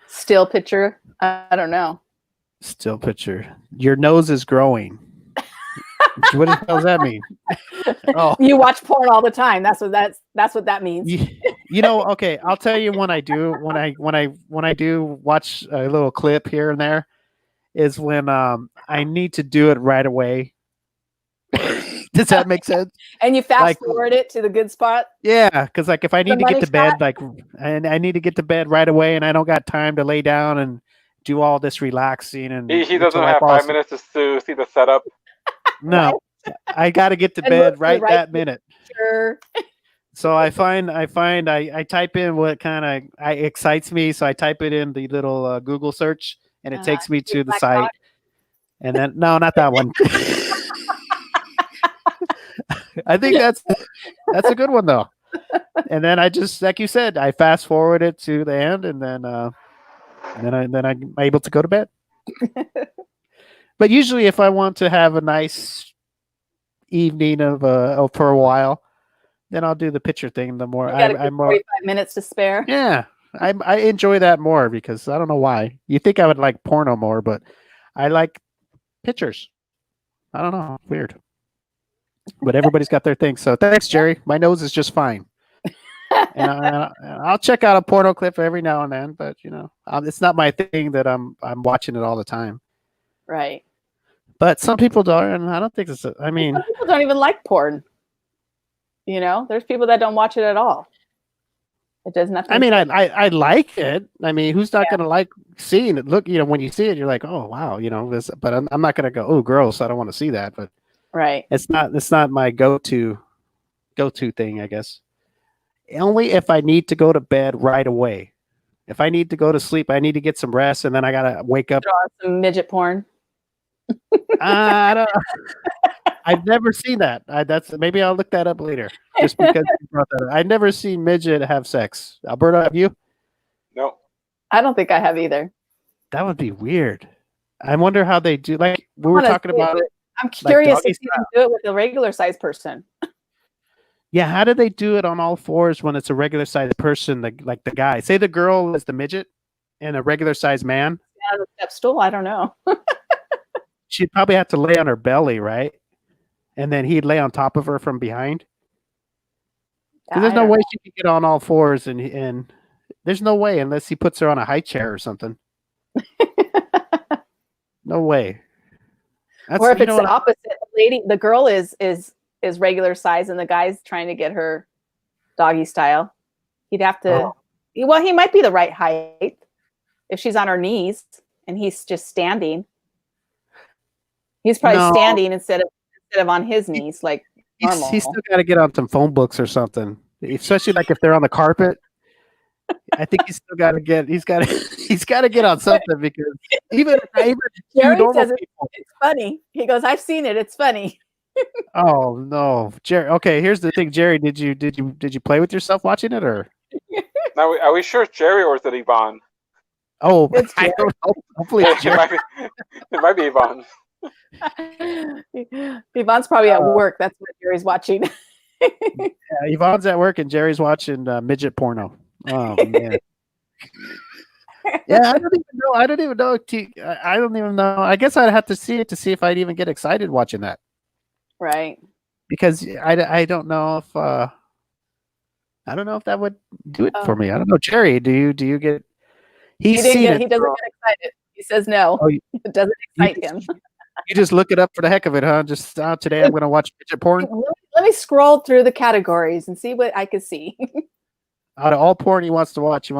Still picture. I don't know. Still picture. Your nose is growing. What the hell does that mean? Oh, you watch porn all the time. That's what that means. You know, okay. I'll tell you when I do watch a little clip here and there is when I need to do it right away. Does that make sense? And you fast forward it to the good spot? Yeah, because like if I need to get to bed, and I need to get to bed right away, and I don't got time to lay down and do all this relaxing, and he doesn't have 5 minutes to see the setup. No, I got to get to bed right that minute. Sure. So I type in what kind of excites me. So I type it in the little Google search, and it takes me to the site. And then no, not that one. I think that's a good one though. And then I just, like you said, I fast forward it to the end, and then I'm able to go to bed. But usually, if I want to have a nice evening for a while, then I'll do the picture thing. The more I'm 45 minutes to spare. Yeah, I enjoy that more because I don't know why. You think I would like porno more, but I like pictures. I don't know, weird. But everybody's got their thing. So thanks, Jerry. My nose is just fine. And I'll check out a porno clip every now and then, but you know, it's not my thing that I'm watching it all the time. Right. But some people don't, and I don't think it's. I mean, some people don't even like porn. You know, there's people that don't watch it at all. It does nothing. I mean, I like it. I mean, who's not gonna like seeing it? Look, when you see it, you're like, oh wow, this. But I'm not gonna go, oh gross, I don't want to see that. But right, it's not my go-to thing, I guess. Only if I need to go to bed right away. If I need to go to sleep, I need to get some rest, and then I gotta wake up. Draw some midget porn. I don't. I've never seen that. Maybe I'll look that up later. Just because you brought that up. I've never seen midget have sex. Alberto, have you? No. I don't think I have either. That would be weird. I wonder how they do. Like we were talking about it. I'm curious like if you can do it with a regular sized person. Yeah, how do they do it on all fours when it's a regular sized person, like the guy? Say the girl is the midget and a regular sized man. Yeah, the step stool. I don't know. She'd probably have to lay on her belly, right? And then he'd lay on top of her from behind. There's no way she could get on all fours, and there's no way unless he puts her on a high chair or something. No way. Or if it's the opposite, the girl is regular size, and the guy's trying to get her doggy style. He'd have to. Oh. Well, he might be the right height if she's on her knees and he's just standing. He's probably standing instead of on his knees, like normal. He's still got to get on some phone books or something, especially like if they're on the carpet. I think he's still got to get. He's got to get on something because even Jerry says it's funny. He goes, "I've seen it. It's funny." Oh no, Jerry. Okay, here's the thing, Jerry. Did you play with yourself watching it, or? Now, are we sure it's Jerry or is it Yvonne? Oh, I don't know. Hopefully it's Jerry. It might be Yvonne. Yvonne's probably at work. That's what Jerry's watching. Yeah, Yvonne's at work and Jerry's watching midget porno. Oh man. Yeah, I don't even know. I guess I'd have to see it to see if I'd even get excited watching that. Right. Because I don't know if that would do it for me. I don't know, Jerry. Do you get? He doesn't get excited. He says no. Oh, it doesn't excite him. You just look it up for the heck of it, huh? Just today I'm going to watch midget porn. Let me scroll through the categories and see what I can see. Out of all porn he wants to watch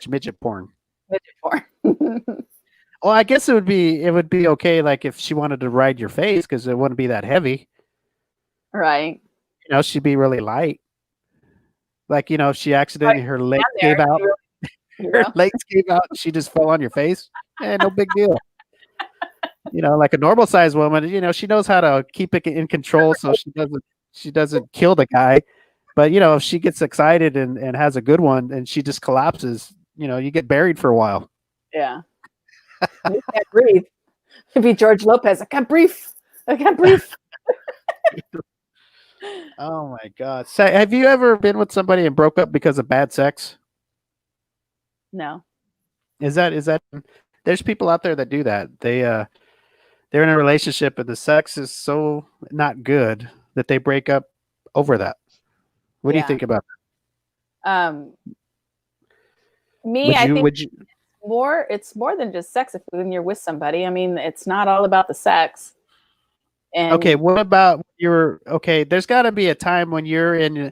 midget porn. Midget porn. Well, I guess it would be okay, like if she wanted to ride your face because it wouldn't be that heavy. Right. She'd be really light. Like, if she accidentally her leg gave out. Her legs gave out, she just fell on your face. No big deal. Like a normal sized woman, she knows how to keep it in control so she doesn't kill the guy. But if she gets excited and has a good one and she just collapses, you get buried for a while. Yeah. You can't breathe. It'd be George Lopez. I can't breathe. Oh my God. So, have you ever been with somebody and broke up because of bad sex? No. Is that there's people out there that do that. They're in a relationship and the sex is so not good that they break up over that. What do you think about that? I think it's more than just sex when you're with somebody. I mean, it's not all about the sex. And okay, what about there's got to be a time when you're in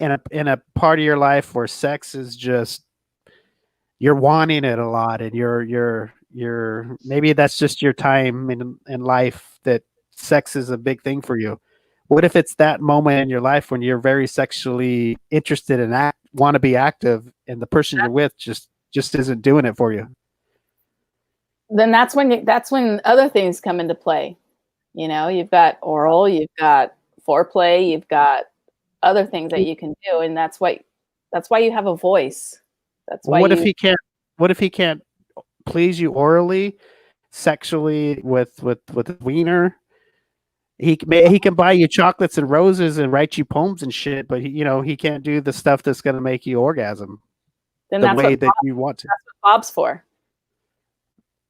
a part of your life where sex is just you're wanting it a lot and you're maybe that's just your time in life that sex is a big thing for you. What if it's that moment in your life when you're very sexually interested and want to be active and the person you're with just isn't doing it for you? Then that's when other things come into play. You've got oral, you've got foreplay, you've got other things that you can do, and that's why you have a voice. That's why. What if he can't please you orally, sexually with a wiener? He can buy you chocolates and roses and write you poems and shit, but he can't do the stuff that's going to make you orgasm then the way that you want to. That's what Bob's for.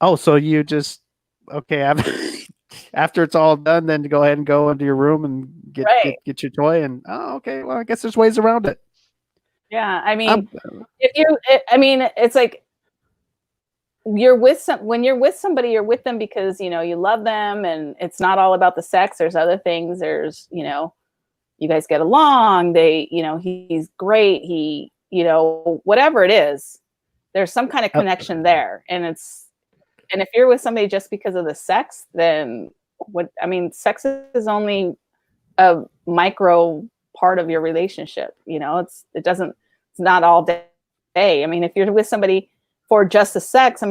Oh, so you just after it's all done, then to go ahead and go into your room and get your toy and okay. Well, I guess there's ways around it. Yeah, I mean, it's like when you're with somebody, you're with them because you love them, and it's not all about the sex. There's other things. There's you guys get along. He's great. He whatever it is, there's some kind of connection there. And if you're with somebody just because of the sex, then sex is only a micro part of your relationship. It's not all day. If you're with somebody for just the sex,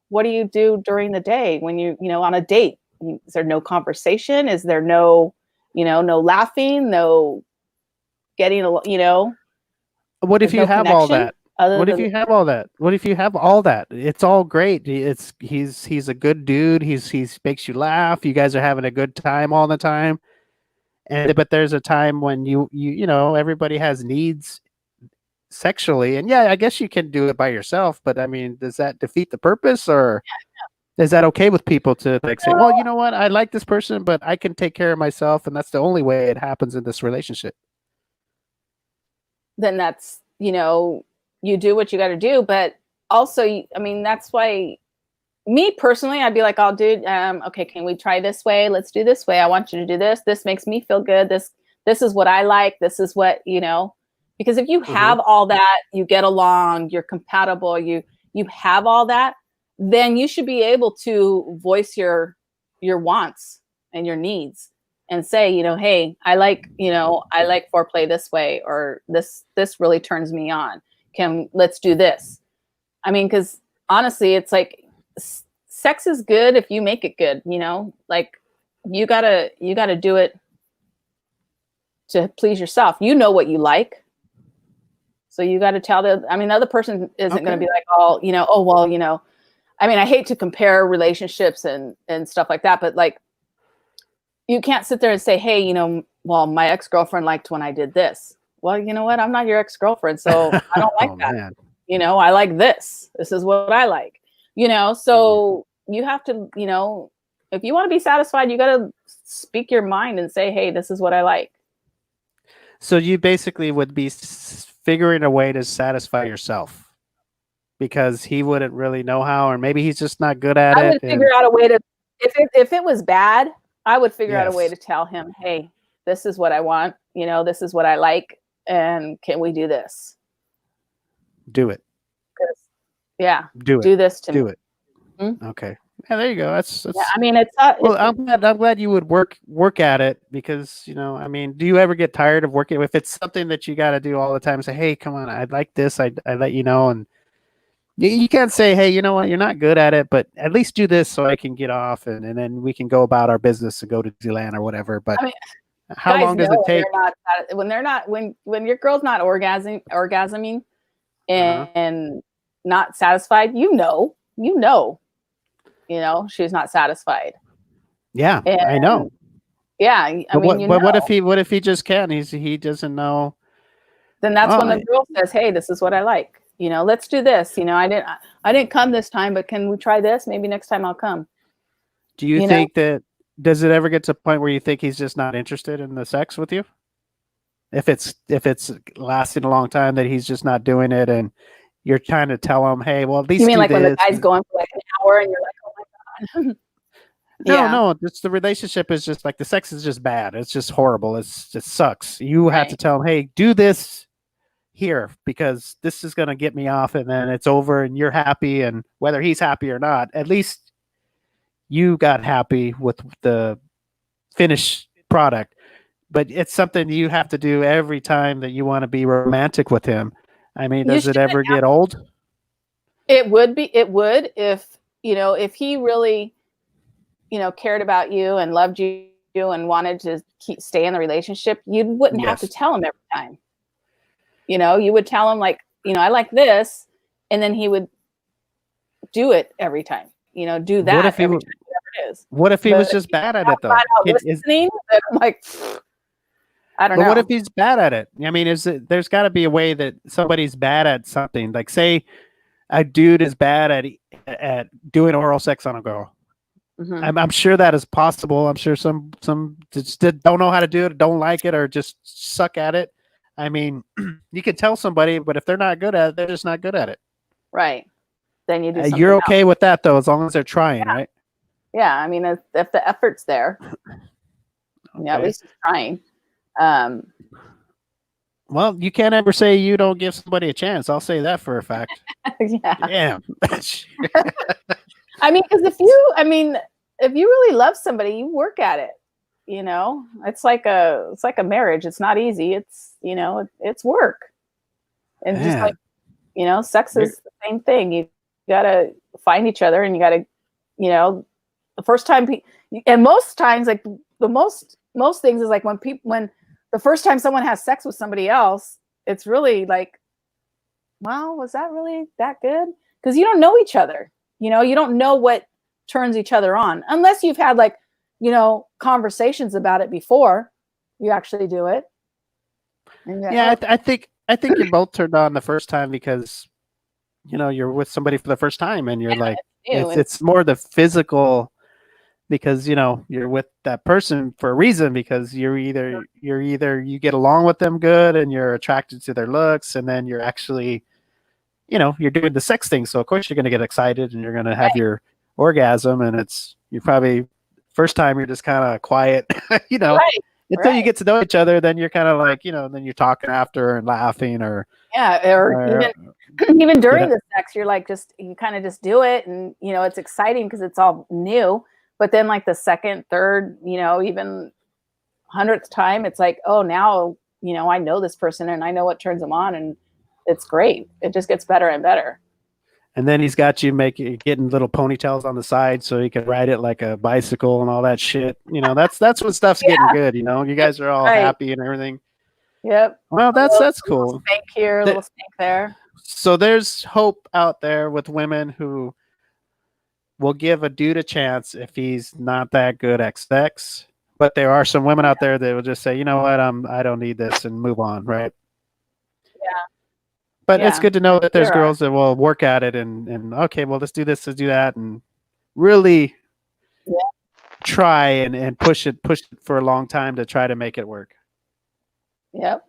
what do you do during the day when on a date? Is there no conversation? Is there no laughing, no getting, What if you have all that? What if you have all that? What if you have all that? It's all great. He's a good dude. He makes you laugh. You guys are having a good time all the time. But there's a time when you everybody has needs sexually, and I guess you can do it by yourself. But does that defeat the purpose, or is that okay with people to say, well, you know what, I like this person, but I can take care of myself, and that's the only way it happens in this relationship? Then that's you do what you got to do, but also that's why. Me personally, I'd be like, oh, dude, okay, can we try this way? Let's do this way. I want you to do this. This makes me feel good. This is what I like. This is what, because if you have all that, you get along, you're compatible, you have all that, then you should be able to voice your wants and your needs and say, hey, I like foreplay this way, or this really turns me on. Let's do this. Because honestly, it's like, sex is good if you make it good, like you gotta do it to please yourself. What you like, so you got to tell the other person isn't going to be like, I hate to compare relationships and stuff like that, but like you can't sit there and say, hey, well, my ex-girlfriend liked when I did this. Well, you know what, I'm not your ex-girlfriend, so I don't like that. Man. I like this is what I like. So you have to, if you want to be satisfied, you got to speak your mind and say, hey, this is what I like. So you basically would be figuring a way to satisfy yourself, because he wouldn't really know how, or maybe he's just not good at it. I would figure out a way to, if it was bad, I would figure out a way to tell him, hey, this is what I want. This is what I like. And can we do this? Do it. Yeah. Do this to do me. It. Mm-hmm. Okay. Yeah, there you go. That's yeah. It's not. Well, I'm glad you would work at it, because do you ever get tired of working? If it's something that you got to do all the time, say, hey, come on, I like this. I let you know, and you can't say, hey, you know what, you're not good at it, but at least do this so I can get off, and then we can go about our business and go to Disneyland or whatever. But how long does it take when your girl's not orgasming and not satisfied? She's not satisfied. Yeah, and, I know. Yeah, but what if he just can't? He doesn't know. Then that's when the girl says, "Hey, this is what I like. Let's do this. I didn't come this time, but can we try this? Maybe next time I'll come." Do you think that? Does it ever get to a point where you think he's just not interested in the sex with you? If it's lasting a long time, that he's just not doing it, and you're trying to tell him, hey, well, at least you mean like when the guy's going for like an hour and you're like, oh my God. No, it's the relationship is just like, the sex is just bad. It's just horrible. It just sucks. You have to tell him, hey, do this here, because this is going to get me off, and then it's over and you're happy. And whether he's happy or not, at least you got happy with the finished product. But it's something you have to do every time that you want to be romantic with him. Does it ever get old? It would if he really, cared about you and loved you and wanted to stay in the relationship, you wouldn't have to tell him every time. You would tell him like, I like this, and then he would do it every time. Do that every time, whatever it is. What if he was just bad at it though? Listening, I'm like, I don't know. But what if he's bad at it? There's got to be a way that somebody's bad at something. Like, say a dude is bad at doing oral sex on a girl. Mm-hmm. I'm sure that is possible. I'm sure some just don't know how to do it, don't like it, or just suck at it. You can tell somebody, but if they're not good at it, they're just not good at it. Right. Then you do something you're okay with that though, as long as they're trying, right? Yeah. If the effort's there, at least he's trying. Well, you can't ever say you don't give somebody a chance. I'll say that for a fact. Yeah. Damn. I mean, because if you really love somebody, you work at it. You know, it's like a marriage. It's not easy. It's it's work, and just like sex is the same thing. You gotta find each other, and you gotta, the first time, and most times, like the most things is like when the first time someone has sex with somebody else, it's really like, wow, was that really that good? Because you don't know each other. You don't know what turns each other on unless you've had like, conversations about it before you actually do it. Yeah, I think you're both turned on the first time because, you're with somebody for the first time and you're like, it's more the physical, because you're with that person for a reason, because you get along with them good and you're attracted to their looks, and then you're actually you're doing the sex thing, so of course you're going to get excited and you're going to have your orgasm, and you're probably first time you're just kind of quiet until you get to know each other, then you're kind of like then you're talking after and laughing, or even during the sex, you're like you kind of just do it, and it's exciting because it's all new. But then like the second, third, even 100th time, it's like, oh, now, I know this person and I know what turns them on, and it's great. It just gets better and better. And then he's got you getting little ponytails on the side so he can ride it like a bicycle and all that shit. That's when stuff's getting good. You guys are all happy and everything. Yep. Well, that's cool. Little spank here, a little spank there. So there's hope out there with women who will give a dude a chance if he's not that good at sex. But there are some women out there that will just say, you know what, I don't need this, and move on, right? Yeah. But it's good to know that there's girls that will work at it and okay, well, let's do this, let's do that, and really try and push it for a long time to try to make it work. Yep.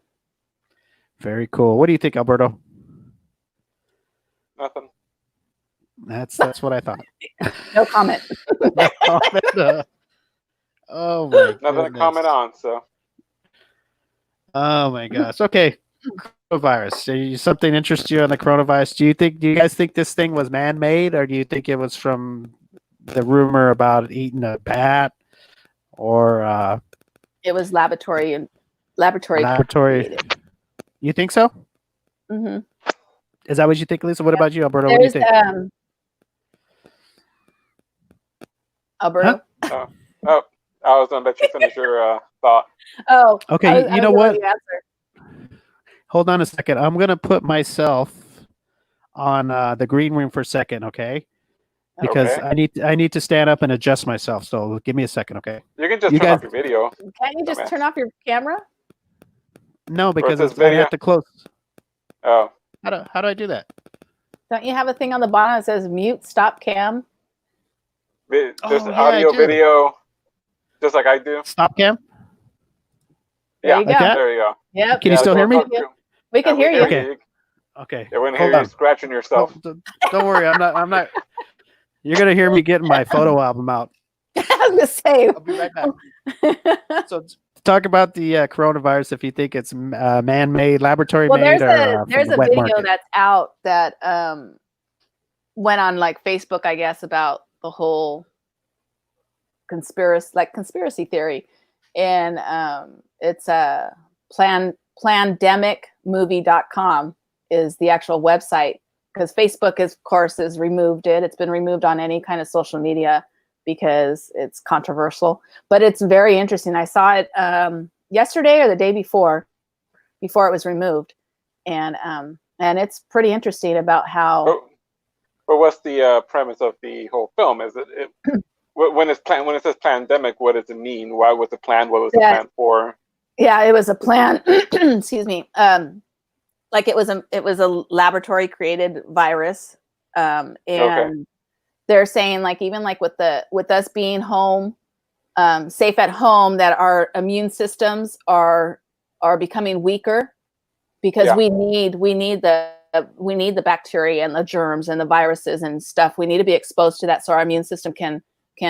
Very cool. What do you think, Alberto? Nothing. That's what I thought. No comment. No comment. Oh my! Nothing to comment on. So. Oh my gosh. Okay. Coronavirus. Something interests you on the coronavirus? Do you guys think this thing was man-made, or do you think it was from the rumor about eating a bat, or it was laboratory created. You think so? Mm-hmm. Is that what you think, Lisa? What about you, Alberto? What do you think? Alberto? Huh? Oh, I was going to let you finish your thought. Oh, okay. You know what? Hold on a second. I'm going to put myself on the green room for a second, okay? Because I need to stand up and adjust myself. So give me a second, okay? You can just turn off your video. Can't you just turn off your camera? No, because I have to close. Oh. How do I do that? Don't you have a thing on the bottom that says mute, stop cam? There's audio, video, just like I do. Stop cam? There you go. Like there you go. Yep. Can you still hear me? We can hear you. Okay. Yeah, we can hear you scratching yourself. Don't worry, I'm not. You're gonna hear me getting my photo album out. I was gonna say. I'll be right back. So talk about the coronavirus. If you think it's man-made, laboratory-made, there's a video that's out that went on like Facebook, I guess, about the whole conspiracy theory, and it's plandemicmovie.com is the actual website, because Facebook of course has removed it. It's been removed on any kind of social media because it's controversial, but it's very interesting. I saw it yesterday or the day before it was removed, and it's pretty interesting about how. But what's the premise of the whole film? Is it when it says pandemic, what does it mean? Why was it planned? What was the plan for? Yeah, it was a plan. Excuse me. Like it was a laboratory created virus, and they're saying like even like with us being home, safe at home, that our immune systems are becoming weaker because we need the bacteria and the germs and the viruses and stuff. We need to be exposed to that so our immune system can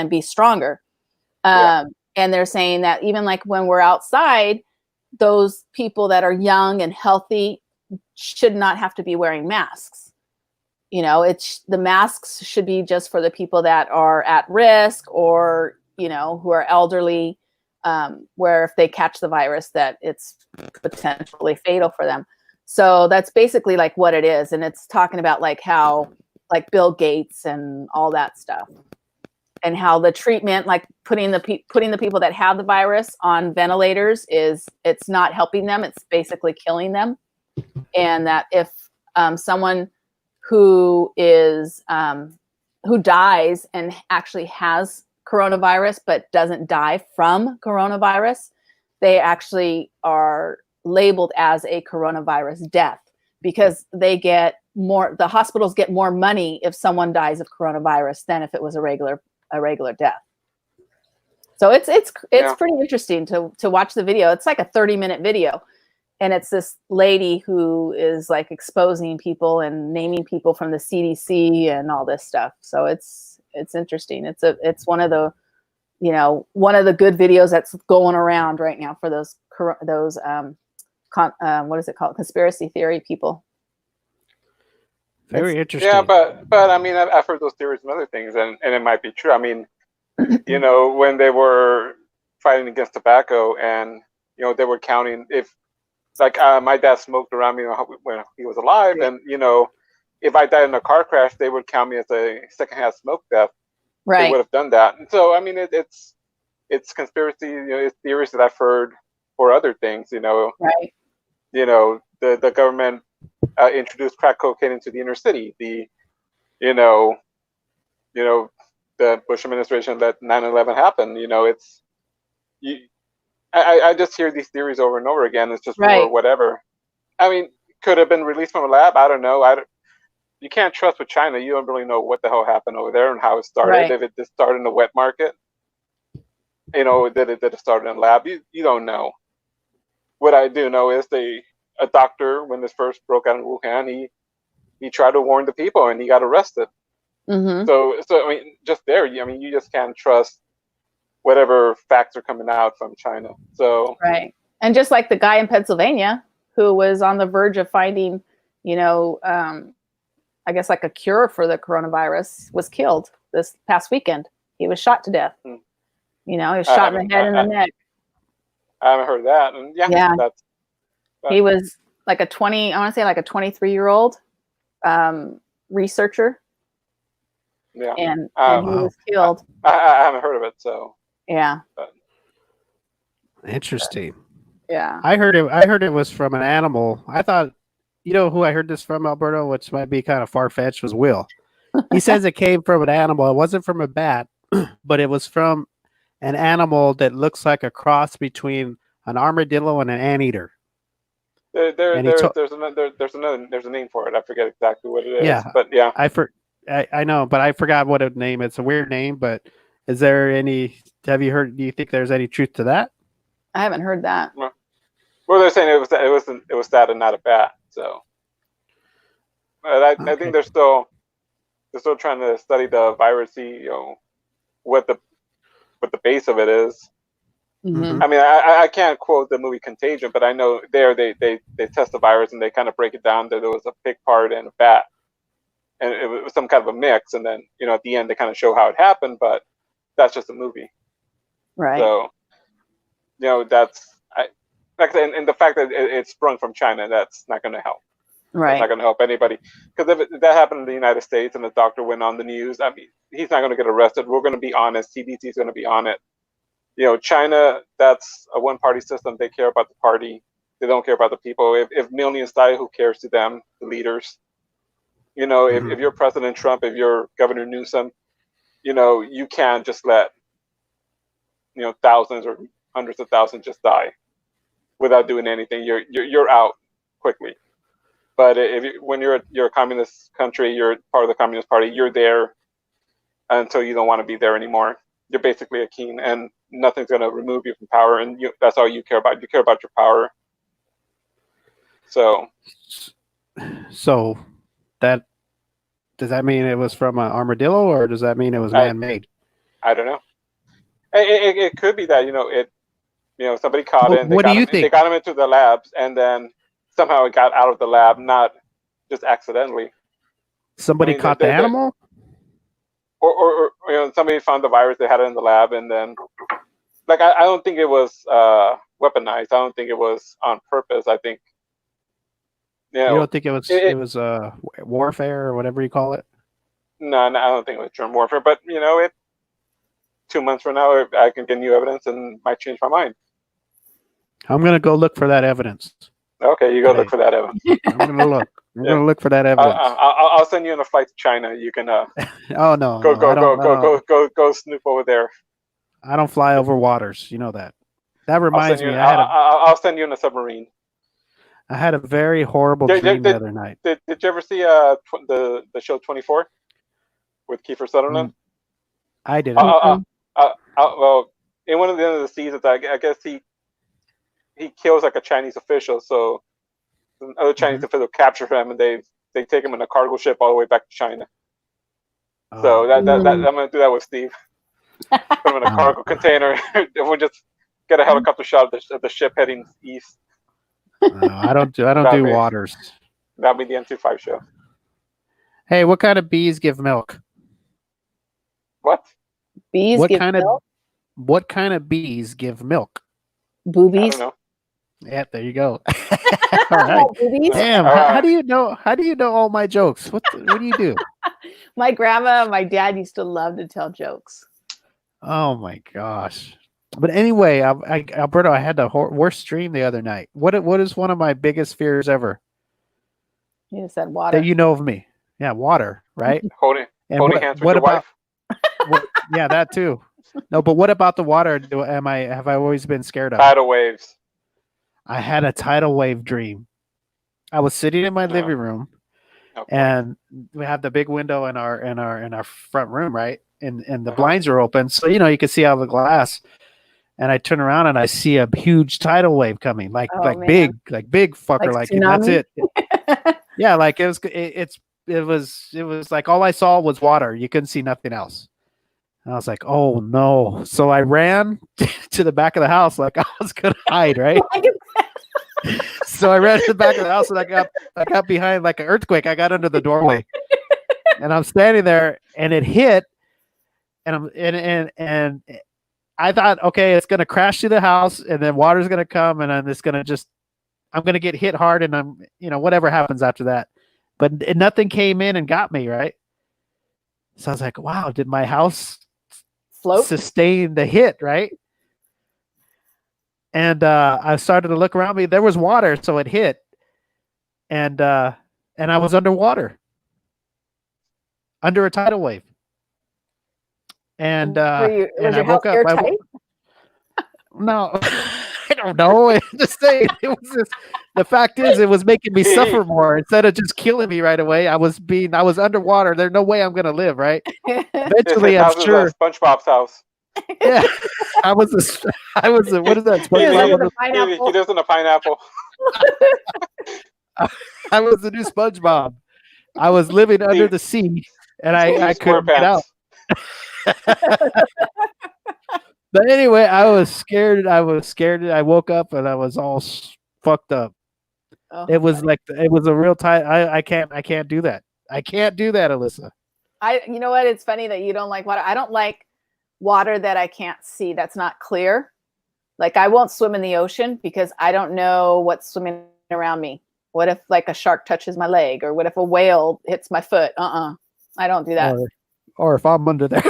be stronger. And they're saying that even like when we're outside, those people that are young and healthy should not have to be wearing masks. You know, the masks should be just for the people that are at risk, or, you know, who are elderly, where if they catch the virus, that it's potentially fatal for them. So that's basically like what it is. And it's talking about like how, like Bill Gates and all that stuff, and how the treatment, like putting the people that have the virus on ventilators, it's not helping them. It's basically killing them. And that if someone who dies and actually has coronavirus but doesn't die from coronavirus, they actually are labeled as a coronavirus death, because the hospitals get more money if someone dies of coronavirus than if it was a regular death. So it's pretty interesting to watch the video. It's like a 30-minute video, and it's this lady who is like exposing people and naming people from the CDC and all this stuff. So it's interesting. It's one of the, you know, one of the good videos that's going around right now for those what is it called? Conspiracy theory people. Very interesting. Yeah, but I mean, I've heard those theories and other things, and it might be true. I mean, you know, when they were fighting against tobacco, and, you know, they were counting, if, like, my dad smoked around me when he was alive, and, you know, if I died in a car crash, they would count me as a secondhand smoke death. Right. They would have done that. And so, I mean, it's conspiracy, you know, it's theories that I've heard for other things, you know. Right. You know, the government introduced crack cocaine into the inner city. The Bush administration let 9/11 happen. You know, I just hear these theories over and over again. It's just more whatever. I mean, could have been released from a lab. I don't know. You can't trust with China. You don't really know what the hell happened over there and how it started. Right. If it just started in the wet market, you know, did it start in a lab? You don't know. What I do know is a doctor, when this first broke out in Wuhan, he tried to warn the people and he got arrested. Mm-hmm. So I mean, just there, I mean, you just can't trust whatever facts are coming out from China. So right, and just like the guy in Pennsylvania who was on the verge of finding, you know, I guess like a cure for the coronavirus, was killed this past weekend. He was shot to death. You know, he was shot in the head and the neck. I haven't heard that. And yeah. He was like I want to say like a 23-year-old researcher. Yeah. And he was killed. I haven't heard of it, so. Yeah. But. Interesting. Yeah. I heard it was from an animal. I thought, you know who I heard this from, Alberto, which might be kind of far-fetched, was Will. He says it came from an animal. It wasn't from a bat, but it was from an animal that looks like a cross between an armadillo and an anteater. There's a name for it. I forget exactly what it is. Yeah, but yeah, I know, but I forgot what its name. It's a weird name, but is there any? Have you heard? Do you think there's any truth to that? I haven't heard that. Well, they're saying it was that and not a bat. So, but I think they're still trying to study the virus, see, you know, what the base of it is. Mm-hmm. I mean, I can't quote the movie Contagion, but I know they test the virus and they kind of break it down that there was a pig part and a bat, and it was some kind of a mix, and then, you know, at the end they kind of show how it happened, but that's just a movie, right? So, you know, and the fact that it sprung from China, that's not going to help. Right. It's not going to help anybody, because if that happened in the United States and the doctor went on the news, I mean, he's not going to get arrested. We're going to be honest. CDC is going to be on it. You know, China, that's a one-party system. They care about the party. They don't care about the people. If millions die, who cares to them, the leaders? You know, if you're President Trump, if you're Governor Newsom, you know, you can't just let, you know, thousands or hundreds of thousands just die without doing anything. You're out quickly. But when you're a communist country, you're part of the Communist Party, you're there until you don't want to be there anymore. You're basically a king, and nothing's going to remove you from power, and that's all you care about. You care about your power. So that, does that mean it was from an armadillo, or does that mean it was man-made? I don't know. It could be that, you know, Somebody caught it. And what do you think? They got him into the labs, and then somehow it got out of the lab, not just accidentally. Somebody caught the animal, or somebody found the virus. They had it in the lab, and then I don't think it was weaponized. I don't think it was on purpose. I think you don't think it was warfare or whatever you call it. No, I don't think it was germ warfare. But 2 months from now, I can get new evidence and might change my mind. I'm gonna go look for that evidence. Okay, you go look for that evidence. I'm gonna look. I'm gonna look for that evidence. I'll send you on a flight to China. You can. Oh no! Go snoop over there. I don't fly over waters. You know that. That reminds me. I'll send you in a submarine. I had a very horrible dream the other night. Did you ever see the show 24 with Kiefer Sutherland? I didn't. Well, in one of the end of the seasons, I guess he kills a Chinese official. So another Chinese official capture him, and they take him in a cargo ship all the way back to China. So I'm gonna do that with Steve. Put him in a cargo container, and we'll just get a helicopter shot of the ship heading east. No, I don't do waters. That'll be the M25 show. Hey, what kind of bees give milk? What? Bees give milk? What kind of bees give milk? Boobies. I don't know. Yeah, there you go. All right. Damn, how do you know? How do you know all my jokes? What do you do? My grandma and my dad used to love to tell jokes. Oh my gosh. But anyway, Alberto, I had the worst dream the other night. What is one of my biggest fears ever? You said water. That you know of me. Yeah, water, right? Holding hands with your wife. Yeah, that too. No, but what about the water? Have I always been scared of? Tidal waves. I had a tidal wave dream. I was sitting in my living room, and we have the big window in our front room, right? And the blinds are open, so you can see out of the glass. And I turn around and I see a huge tidal wave coming, big fucker, like and that's it. Yeah, like it was like all I saw was water. You couldn't see nothing else. And I was like, oh no. So I ran to the back of the house like I was gonna hide, right? So I ran to the back of the house and I got behind like an earthquake. I got under the doorway. And I'm standing there and it hit and I thought, okay, it's gonna crash through the house and then water's gonna come and then I'm gonna get hit hard and I'm whatever happens after that. But nothing came in and got me, right? So I was like, wow, did my house sustain the hit, right? And I started to look around me. There was water, so it hit. And I was underwater. Under a tidal wave. And was your house airtight? No, I don't know. I'm just saying, the fact is, it was making me suffer more instead of just killing me right away. I was underwater. There's no way I'm gonna live, right? Eventually, I'm sure. SpongeBob's house. Yeah, I was what is that? He lives in a pineapple. I was the new SpongeBob. I was living under the sea, and I couldn't get out. But anyway, I was scared. I woke up and I was all fucked up. Oh, it was a real time. I can't do that. I can't do that, Alyssa. You know what? It's funny that you don't like water. I don't like water that I can't see. That's not clear. Like I won't swim in the ocean because I don't know what's swimming around me. What if like a shark touches my leg, or what if a whale hits my foot? I don't do that. Or if I'm under there.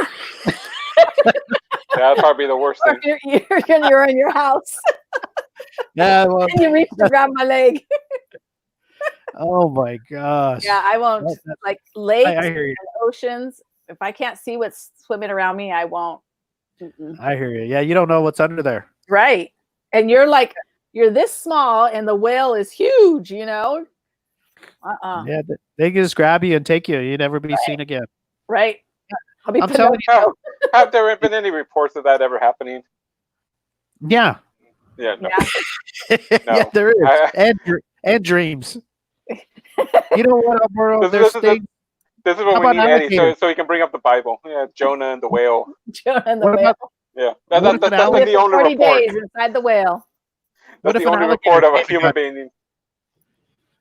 That'd probably be the worst thing. You're in your house. Yeah, well, and you reach to grab my leg. Oh my gosh. Yeah, I won't. Like lakes and oceans. If I can't see what's swimming around me, I won't. I hear you. Yeah, you don't know what's under there. Right. And you're this small and the whale is huge, Yeah, they can just grab you and take you. You'd never be seen again. Right. I'm telling you. Have there been any reports of that ever happening? Yeah. Yeah. No. No. Yeah, there is. And dreams. You know what, Alberto? This is when we need Eddie, so he can bring up the Bible. Yeah, Jonah and the whale. Jonah and the whale. Yeah, that's like the only 40 report. days inside the whale. That's the only report of a human being.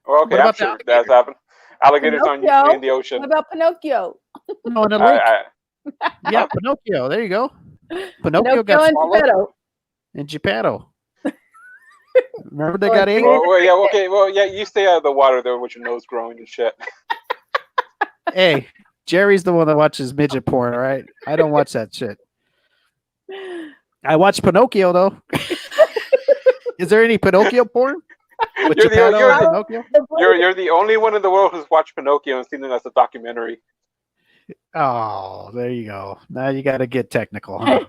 Well, okay, I'm sure that's happened. Alligators aren't usually in the ocean. What about Pinocchio? No, in a lake. Yeah, Pinocchio. There you go. Pinocchio got swallowed. And Geppetto. Remember they got ate? Well, yeah, you stay out of the water there with your nose growing and shit. Hey, Jerry's the one that watches midget porn, all right? I don't watch that shit. I watch Pinocchio, though. Is there any Pinocchio porn? With you're the only one in the world who's watched Pinocchio and seen it as a documentary. Oh, there you go. Now you got to get technical, huh?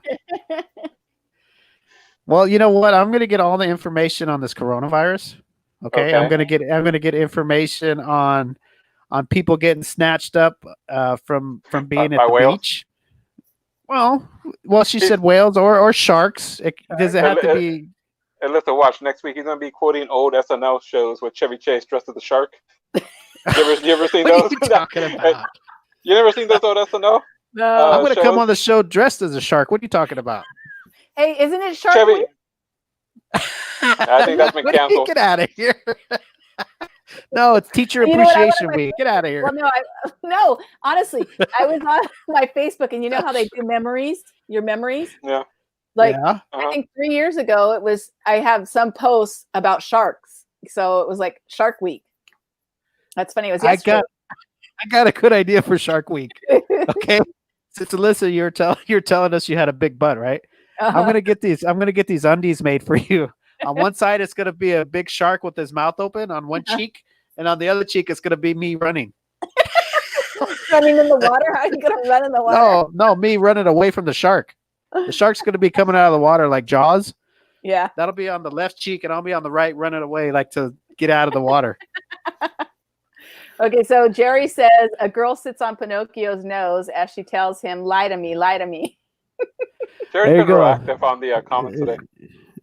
Well, you know what? I'm going to get all the information on this coronavirus. Okay? I'm going to get information on people getting snatched up from being at the whales? beach. Well, she said whales or sharks. Does it have to be? And listen, watch next week. He's gonna be quoting old SNL shows with Chevy Chase dressed as a shark. You ever seen those? What are you talking about? You never seen those old SNL? No. I'm gonna come on the show dressed as a shark. What are you talking about? Hey, isn't it Shark Chevy? Week? I think that's been canceled. Get out of here. No, it's Teacher Appreciation Week. Get out of here. Well, no, honestly, I was on my Facebook, and you know how they do your memories? Yeah. Like, I think 3 years ago, I have some posts about sharks. So it was like Shark Week. That's funny. It was yesterday. I got a good idea for Shark Week. Okay. Since Alyssa, you're telling us you had a big butt, right? I'm gonna get these undies made for you. On one side, it's gonna be a big shark with his mouth open on one cheek, and on the other cheek, it's gonna be me running. Running in the water? How are you gonna run in the water? No, me running away from the shark. The shark's gonna be coming out of the water like Jaws. Yeah. That'll be on the left cheek, and I'll be on the right, running away like to get out of the water. Okay, so Jerry says a girl sits on Pinocchio's nose as she tells him, "Lie to me, lie to me." Jerry's been proactive on the comments today.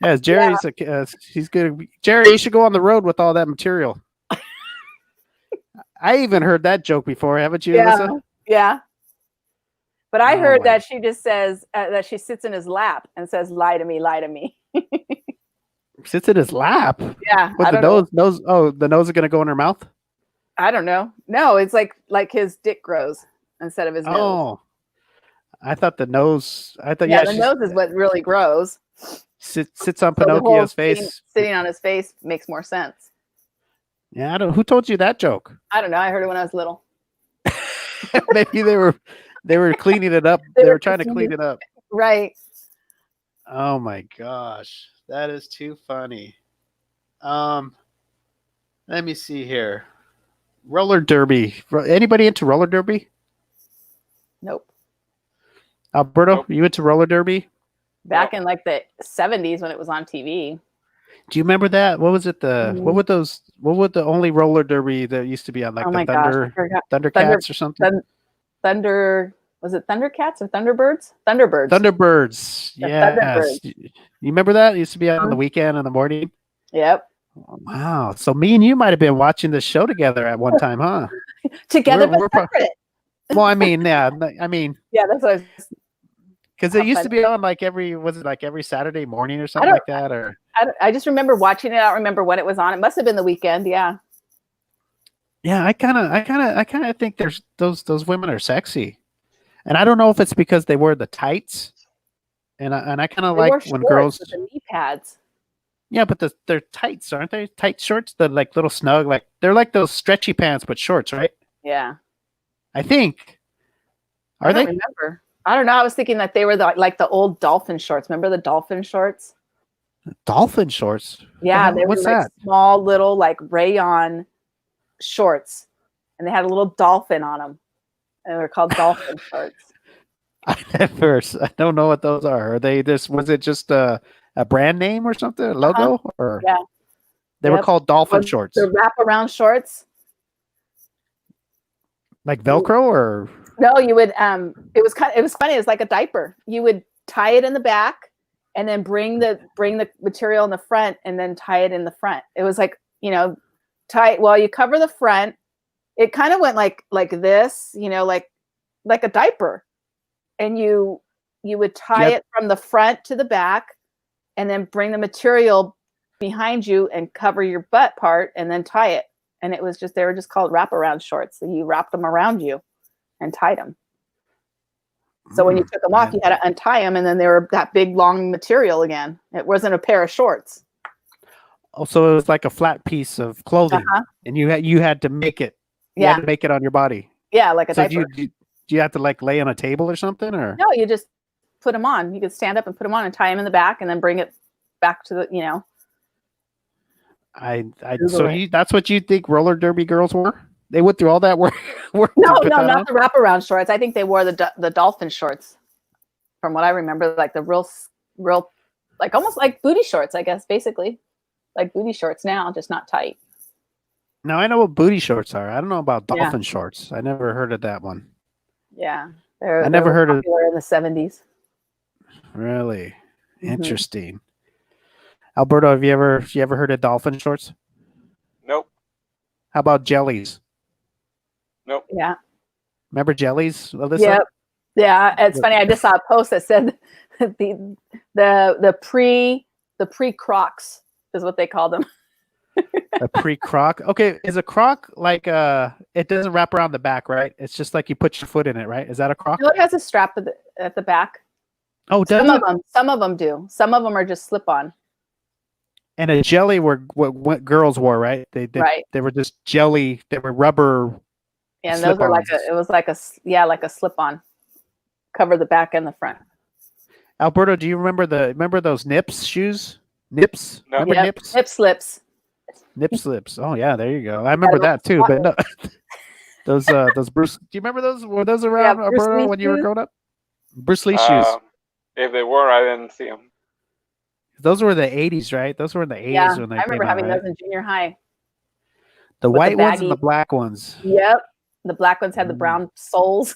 Yes, Jerry's he's good. Jerry, you should go on the road with all that material. I even heard that joke before, haven't you, Alyssa? Yeah. But I heard that she just says that she sits in his lap and says, "Lie to me, lie to me." Sits in his lap? Yeah. With the nose. Oh, the nose is going to go in her mouth? I don't know. No, it's like his dick grows instead of his nose. Oh, I thought the nose. The nose is what really grows. Sits on Pinocchio's face. Sitting on his face makes more sense. Yeah, who told you that joke? I don't know. I heard it when I was little. Maybe they were cleaning it up. They were trying to clean it up. Right. Oh my gosh. That is too funny. Let me see here. Roller derby. Anybody into roller derby? Nope. Alberto, you into roller derby? Back in like the 70s when it was on TV. Do you remember that? What was it? What were the only roller derby that used to be on, like Thundercats or something? Was it Thundercats or Thunderbirds? Thunderbirds. Yeah. Thunderbirds. You remember that? It used to be on the weekend in the morning. Yep. Wow. So me and you might have been watching this show together at one time, huh? Together, but separate. Well, I mean, yeah. Yeah, that's what I was. Because it used to be on every Saturday morning or something like that, or I just remember watching it. I don't remember when it was on. It must have been the weekend. Yeah. Yeah, I kind of think there's those women are sexy, and I don't know if it's because they wear the tights, and I kind of like when girls with the knee pads. Yeah, but they're tights, aren't they? Tight shorts, the like little snug, like they're like those stretchy pants but shorts, right? Yeah. I think. Are they? Remember. I don't know. I was thinking that they were like the old dolphin shorts. Remember the dolphin shorts? Dolphin shorts? Yeah, they were like small little like rayon shorts, and they had a little dolphin on them, and they're called dolphin shorts. I don't know what those are. Are they this? Was it just a brand name or something? A logo? Or yeah, they were called dolphin shorts. The wraparound shorts, like Velcro, or no? You would it was funny. It was like a diaper. You would tie it in the back, and then bring the material in the front, and then tie it in the front. It was like, tie. Well, you cover the front. It kind of went like this, like a diaper, and you you would tie it from the front to the back, and then bring the material behind you and cover your butt part, and then tie it. And it was just, they were just called wraparound shorts. So you wrapped them around you and tied them. So when you took them off, you had to untie them, and then they were that big long material again. It wasn't a pair of shorts. Oh, so it was like a flat piece of clothing, and you had to make it. You had to make it on your body. Yeah, like a so diaper. Do you have to like lay on a table or something, or no? You just put them on. You could stand up and put them on and tie them in the back, and then bring it back to the, you know. That's what you think roller derby girls were? They went through all that work. No, not the wraparound shorts. I think they wore the dolphin shorts, from what I remember, like the real, like almost like booty shorts, I guess, basically, like booty shorts now, just not tight. Now I know what booty shorts are. I don't know about dolphin shorts. I never heard of that one. Yeah, I never heard of in the 70s. Really interesting. Alberto, have you ever heard of dolphin shorts? Nope. How about jellies? Nope. Yeah. Remember jellies, Alyssa? Yep. Yeah. It's funny. I just saw a post that said the pre Crocs is what they call them. A pre-croc. Okay, is a croc like it doesn't wrap around the back, right? It's just like you put your foot in it, right? Is that a croc? No, it has a strap at the back. Oh, some of them do. Some of them are just slip on. And a jelly were what girls wore, right? They were just jelly. They were rubber. Yeah, and those were like a slip on, cover the back and the front. Alberto, do you remember those Nips shoes? Nips? No. Remember Nips? Nip slips. Nip slips. Oh yeah, there you go. I remember that too. But no, those Bruce. Do you remember those? Were those around, Alberto, when you were growing up? Bruce Lee shoes. If they were, I didn't see them. Those were the 80s, right? Those were in the 80s when they I remember having those in junior high. The white ones and the black ones. Yep. The black ones had the brown soles.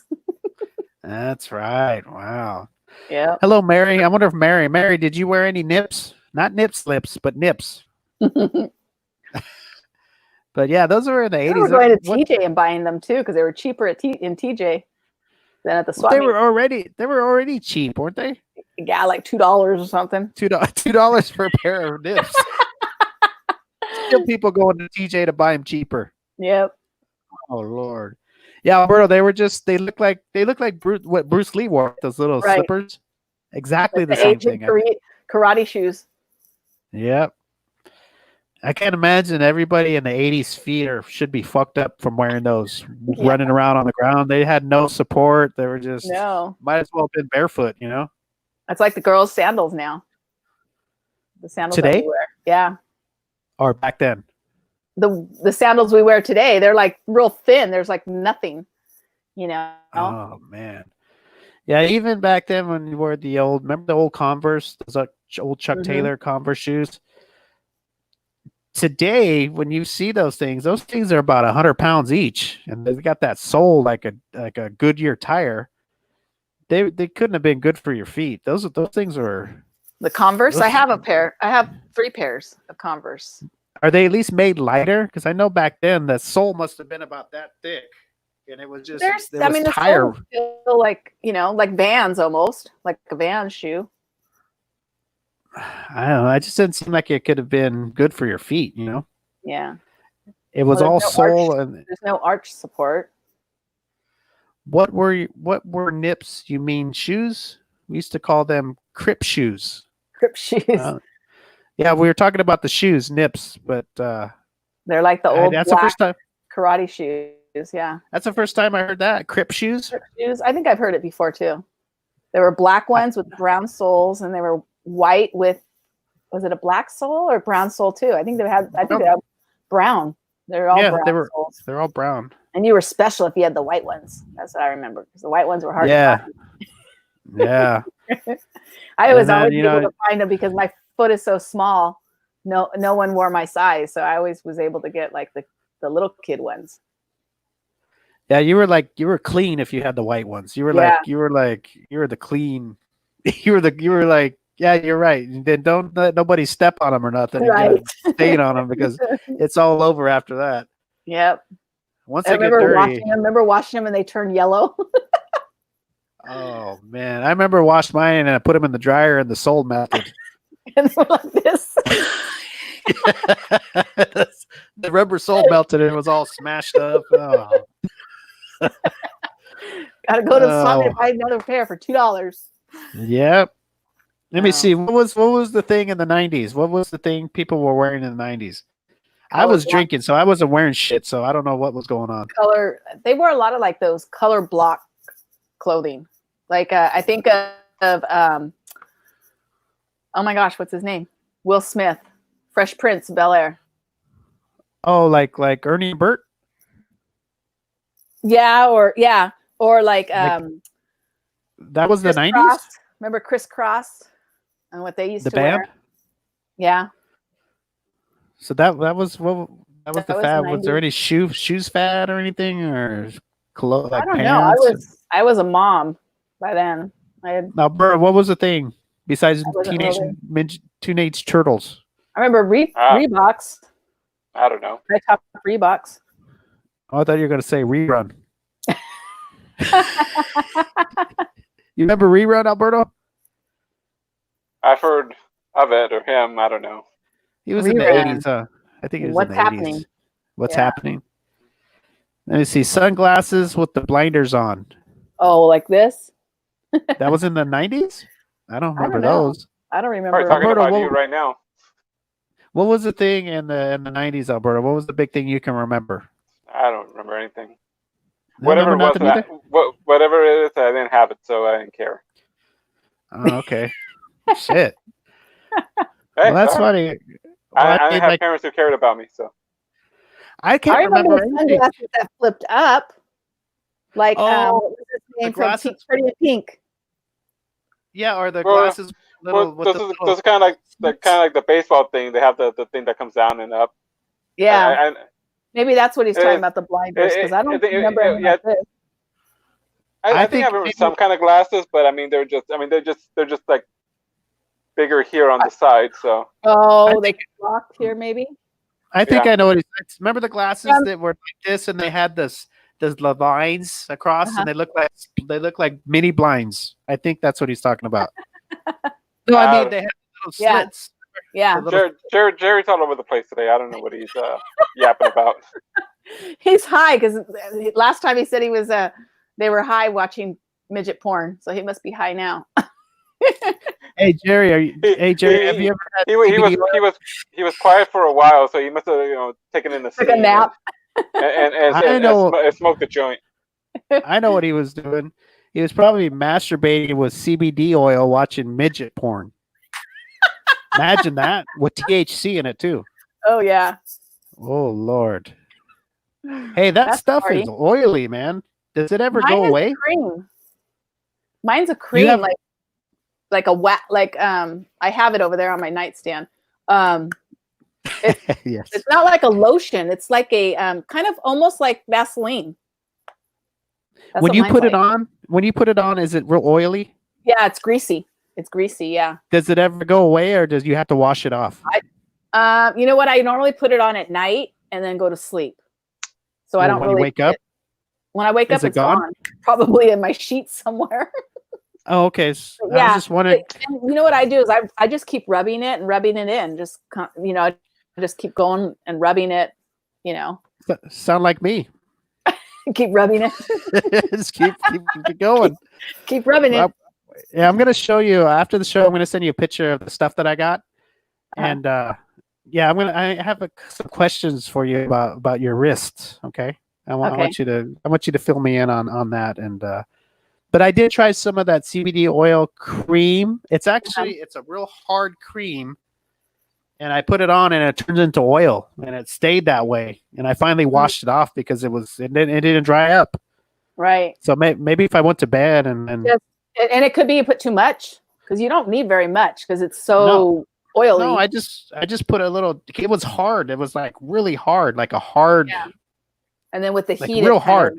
That's right. Wow. Yeah. Hello, Mary. I wonder if Mary, did you wear any nips? Not nip slips, but nips. But yeah, those were in the 80s. I was going to TJ and buying them too, because they were cheaper in TJ than at the swap meet. They were already cheap, weren't they? Yeah, like $2 or something. $2 for a pair of nips. Still people going to TJ to buy them cheaper. Yep. Oh Lord. Yeah, Alberto, they look like what Bruce Lee wore, those little slippers. Exactly the same thing. Karate shoes. Yep. I can't imagine everybody in the 80s feet should be fucked up from wearing those, running around on the ground. They had no support. They were just might as well have been barefoot, you know? It's like the girls' sandals now. The sandals today? that we wear. Yeah. Or back then. The sandals we wear today, they're like real thin. There's like nothing, you know. Oh man. Yeah, even back then when you wore remember the old Converse, those old Chuck Taylor Converse shoes. Today, when you see those things are about 100 pounds each, and they've got that sole like a Goodyear tire. They couldn't have been good for your feet. Those things are the Converse. I have a pair. I have 3 pairs of Converse. Are they at least made lighter? Because I know back then the sole must have been about that thick, and it was just the tire. Feel like, you know, like Vans almost, like a Vans shoe. I don't know. It just didn't seem like it could have been good for your feet, you know? Yeah. It was all sole, and there's no arch support. What were nips? You mean shoes? We used to call them crip shoes. Crip shoes. Yeah, we were talking about the shoes, nips, but they're like the old that's the first time karate shoes. Yeah. That's the first time I heard that. Crip shoes? Crip shoes. I think I've heard it before too. There were black ones with brown soles, and they were white with, was it a black sole or brown sole too? I think they had brown. They're all brown soles. They're all brown. And you were special if you had the white ones. That's what I remember, because the white ones were hard to find. Yeah. I was always able to find them because my foot is so small. No one wore my size, so I always was able to get like the little kid ones. Yeah, you were clean if you had the white ones. You were the clean. You were like, yeah, you're right. Then don't let nobody step on them or nothing. Right. Stain on them because it's all over after that. Yep. Once they get dirty. I remember washing them and they turn yellow. Oh man, I remember washed mine and I put them in the dryer and the sole melted. And they're like this. The rubber sole melted and it was all smashed up. Oh. Gotta go to the store and buy another pair for $2. Yep. Let me see. What was the thing in the 90s? What was the thing people were wearing in the 90s? I was drinking, so I wasn't wearing shit, so I don't know what was going on. Color. They wore a lot of like those color block clothing. Like I think of oh my gosh, what's his name? Will Smith, Fresh Prince of Bel-Air. Oh, like Ernie and Bert? Yeah, or like that was the 90s? Cross. Remember Criss Cross and what they used to wear? The band? Yeah. So that was what that was the fad. Was there any shoes fad or anything, or like I don't know. I was a mom by then. Now, Bert, what was the thing besides Teenage Turtles? I remember Reeboks. I don't know. I top Reeboks. Oh, I thought you were going to say Rerun. You remember Rerun, Alberto? I've heard of it or him. I don't know. He was in the 80s. I think it was in the 80s. What's happening? Let me see. Sunglasses with the blinders on. Oh, like this? That was in the 90s? I don't remember those. I don't remember. We're talking about you right now. What was the thing in the 90s, Alberto? What was the big thing you can remember? I don't remember anything. Whatever it was, whatever it is, I didn't have it, so I didn't care. Oh, okay. Shit. Well, that's funny. I didn't have parents who cared about me, so. I can't remember the sunglasses that flipped up. Like, what was his name from Pretty in Pink? Yeah, or the glasses. Those are kind of like the baseball thing. They have the thing that comes down and up. Yeah. Maybe that's what he's talking about, the blinders, because I don't remember this. I think I remember some kind of glasses, but I mean they're just like bigger here on the side. So they blocked here maybe. I think I know what he's. Remember the glasses that were like this, and they had the lines across, and they look like mini blinds. I think that's what he's talking about. No, I mean they have little slits. Yeah. Jerry's all over the place today. I don't know what he's yapping about. He's high because last time he said he was they were high watching midget porn, so he must be high now. Hey Jerry, have you ever had he was quiet for a while, so he must have taken in the took a nap and smoked a joint. I know what he was doing. He was probably masturbating with CBD oil watching midget porn. Imagine that with THC in it too. Oh yeah. Oh Lord. Hey, that stuff is oily, man. Does it ever go away? Cream. Mine's a cream, like a I have it over there on my nightstand. Yes. It's not like a lotion. It's like a kind of almost like Vaseline. When you put it on, is it real oily? Yeah, it's greasy. It's greasy, yeah. Does it ever go away, or does you have to wash it off? You know what? I normally put it on at night and then go to sleep. So I don't really wake up. When I wake up, it's gone. Probably in my sheets somewhere. Oh, okay. So yeah. I was just wondering. You know what I do is I just keep rubbing it and rubbing it in. Just just keep going and rubbing it. Sound like me. Keep rubbing it. Just keep going. Keep rubbing it. Yeah, I'm gonna show you after the show. I'm gonna send you a picture of the stuff that I got, and I have some questions for you about your wrists. Okay, I want you to fill me in on that. And but I did try some of that CBD oil cream. It's actually it's a real hard cream, and I put it on and it turns into oil, and it stayed that way. And I finally washed it off because it didn't dry up. Right. So maybe if I went to bed and it could be you put too much because you don't need very much because it's so oily. No, I just put a little. It was hard. It was like really hard, like a hard. Yeah. And then with the heat, real hard.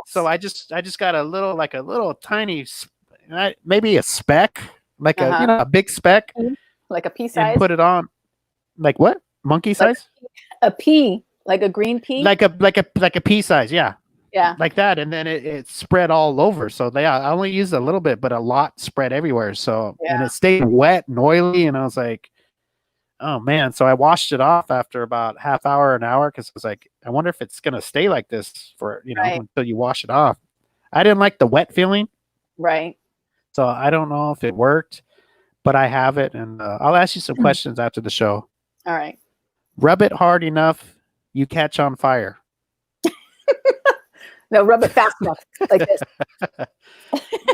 So I just got a little tiny, maybe a speck, like a big speck, like a pea size. And put it on, like what? Monkey size? A pea, like a green pea. Like a pea size, yeah. Yeah. Like that, and then it spread all over. So I only used a little bit, but a lot spread everywhere. So and it stayed wet and oily, and I was like, oh man. So I washed it off after about half hour, an hour, because I was like, I wonder if it's gonna stay like this for until you wash it off. I didn't like the wet feeling. Right. So I don't know if it worked, but I have it, and I'll ask you some questions after the show. All right. Rub it hard enough, you catch on fire. No, rub it fast enough, like this.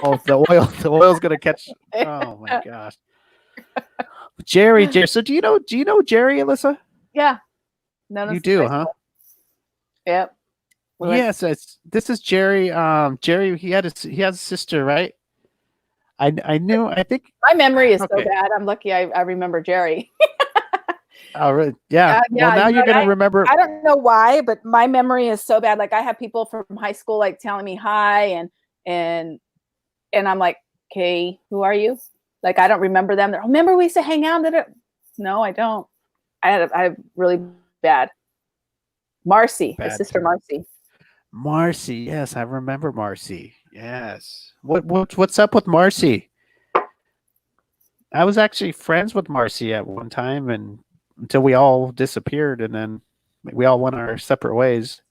Oh, the oil's gonna catch. Oh my gosh, Jerry. So do you know Jerry, Alyssa? Yeah. No, you do, huh? Yep. Yes, this is Jerry. Jerry, he has a sister, right? I think my memory is so bad. I'm lucky I remember Jerry. Oh, really? Yeah. Well, now you're gonna remember. I don't know why, but my memory is so bad. Like I have people from high school like telling me hi, and I'm like, okay, who are you? Like I don't remember them. They're, remember we used to hang out. No, I don't. I have really bad. Marcy, my sister Marcy. Marcy, yes, I remember Marcy. Yes. What's up with Marcy? I was actually friends with Marcy at one time, and until we all disappeared, and then we all went our separate ways.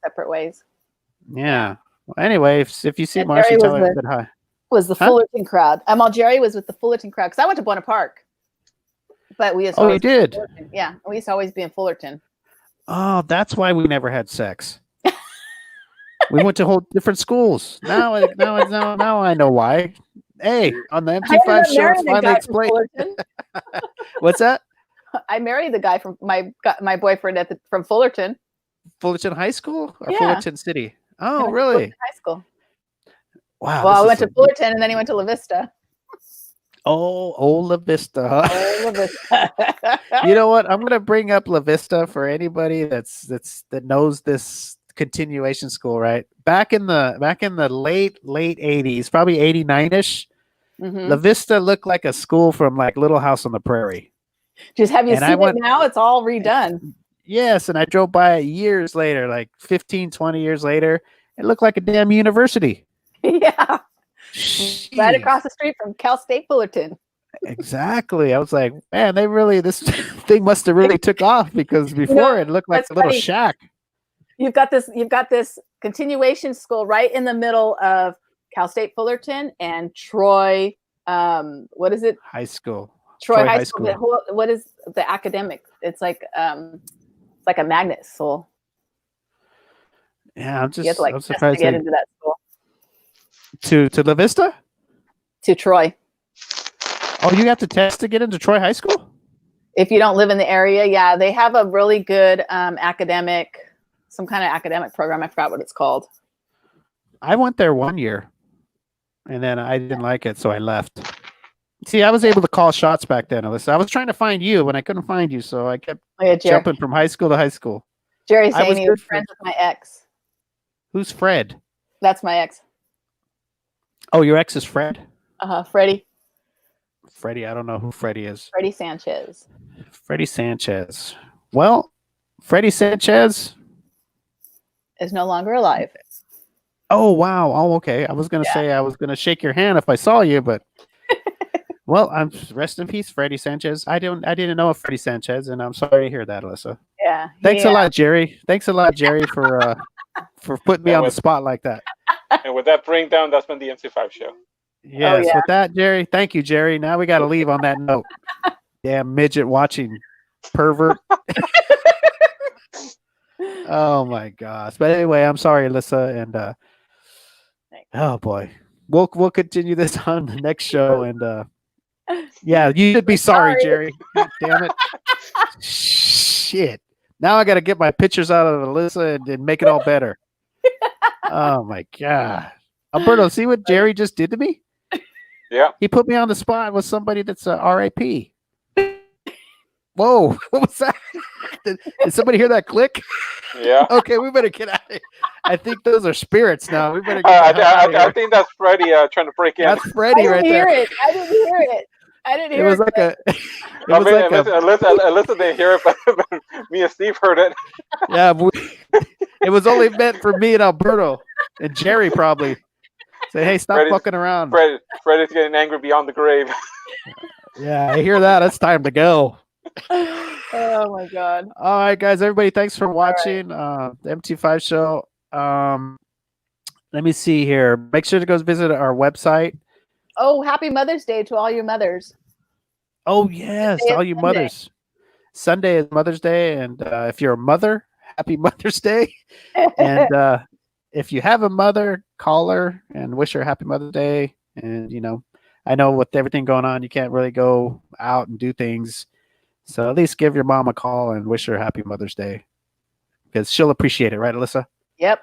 Yeah. Well, anyway, if you see and Marcy, tell her I said hi. Was the Fullerton crowd? Jerry was with the Fullerton crowd because I went to Buena Park, but we. Oh, you did? Yeah, we used to always be in Fullerton. Oh, that's why we never had sex. We went to whole different schools. Now I know why. Hey, on the M25 show, it's finally explained. What's that? I married the guy from my boyfriend from Fullerton. Fullerton High School or Fullerton City? Oh, really? Fullerton High School. Wow. Well, I went to Fullerton and then he went to La Vista. Oh, La Vista. Huh? Oh, La Vista. You know what? I'm gonna bring up La Vista for anybody that knows this continuation school, right? Back in the late 80s, probably 89ish. La Vista looked like a school from like Little House on the Prairie. Just have you seen it now? It's all redone. Yes, and I drove by it years later, like 15, 20 years later. It looked like a damn university. Yeah. Jeez. Right across the street from Cal State Fullerton. Exactly. I was like, man, this thing must have really took off, because before it looked like a little shack. You've got this continuation school right in the middle of Cal State Fullerton and Troy. What is it? High school. Troy High School. What is the academic? It's like a magnet school. Yeah, I'm surprised to get into that school. To La Vista? To Troy. Oh, you have to test to get into Troy High School? If you don't live in the area, yeah. They have a really good some kind of academic program. I forgot what it's called. I went there one year, and then I didn't like it, so I left. See, I was able to call shots back then, Alyssa. I was trying to find you, but I couldn't find you, so I kept jumping from high school to high school. Jerry's saying he was friends with my ex. Who's Fred? That's my ex. Oh, your ex is Fred? Freddie. Freddie, I don't know who Freddie is. Freddie Sanchez. Freddie Sanchez. Well, Freddie Sanchez is no longer alive. Oh, wow. Oh, okay. I was going to say I was going to shake your hand if I saw you, but well, I'm rest in peace, Freddie Sanchez. I didn't know of Freddie Sanchez, and I'm sorry to hear that, Alyssa. Yeah. Thanks a lot, Jerry. Thanks a lot, Jerry, for putting me on the spot like that. And with that bring down, that's been the M25 show. Yes, with that, Jerry. Thank you, Jerry. Now we got to leave on that note. Damn midget watching pervert. Oh my gosh. But anyway, I'm sorry, Alyssa, and oh boy. We'll continue this on the next show, and yeah, you should be sorry, Jerry. God damn it. Shit. Now I got to get my pictures out of Alyssa and make it all better. Oh my god. Alberto, see what Jerry just did to me? Yeah. He put me on the spot with somebody that's RIP. Whoa, what was that? Did somebody hear that click? Yeah. Okay, we better get out of here. I think those are spirits now. We better get I think that's Freddie trying to break in. That's Freddie right there. I didn't hear it. It was like a. Alyssa didn't hear it, but me and Steve heard it. Yeah, it was only meant for me and Alberto. And Jerry probably say, "Hey, stop fucking around." Freddy's getting angry beyond the grave. Yeah, I hear that. It's time to go. Oh my God. All right, guys. Everybody, thanks for watching the M25 Show. Let me see here. Make sure to go visit our website. Oh, happy Mother's Day to all your mothers. Oh, yes, to all you mothers. Sunday is Mother's Day. And if you're a mother, happy Mother's Day. And if you have a mother, call her and wish her happy Mother's Day. And, you know, I know with everything going on, you can't really go out and do things. So at least give your mom a call and wish her happy Mother's Day. Because she'll appreciate it. Right, Alyssa? Yep.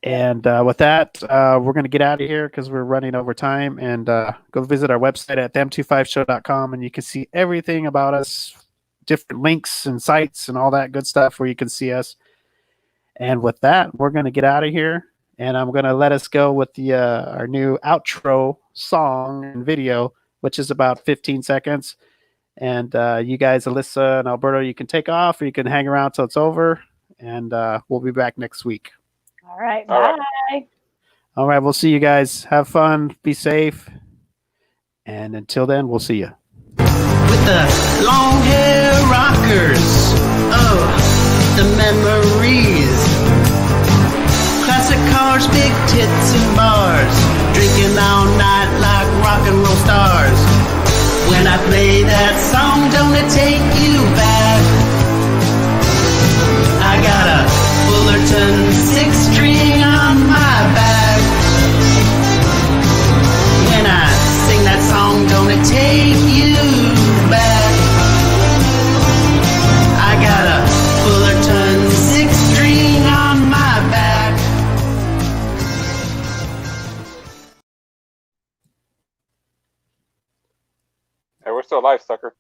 And with that, we're going to get out of here because we're running over time. And go visit our website at them25show.com, and you can see everything about us, different links and sites and all that good stuff where you can see us. And with that, we're going to get out of here. And I'm going to let us go with the our new outro song and video, which is about 15 seconds. And you guys, Alyssa and Alberto, you can take off or you can hang around till it's over. And we'll be back next week. All right. Bye. All right. We'll see you guys. Have fun. Be safe. And until then, we'll see you. With the long hair rockers. Oh, the memories. Classic cars, big tits and bars. Drinking all night like rock and roll stars. When I play that song, don't it take you back? I got a Fullerton 6-string on my back. When I sing that song, don't it take you back? I got a Fullerton 6-string on my back. Hey, we're still alive, sucker.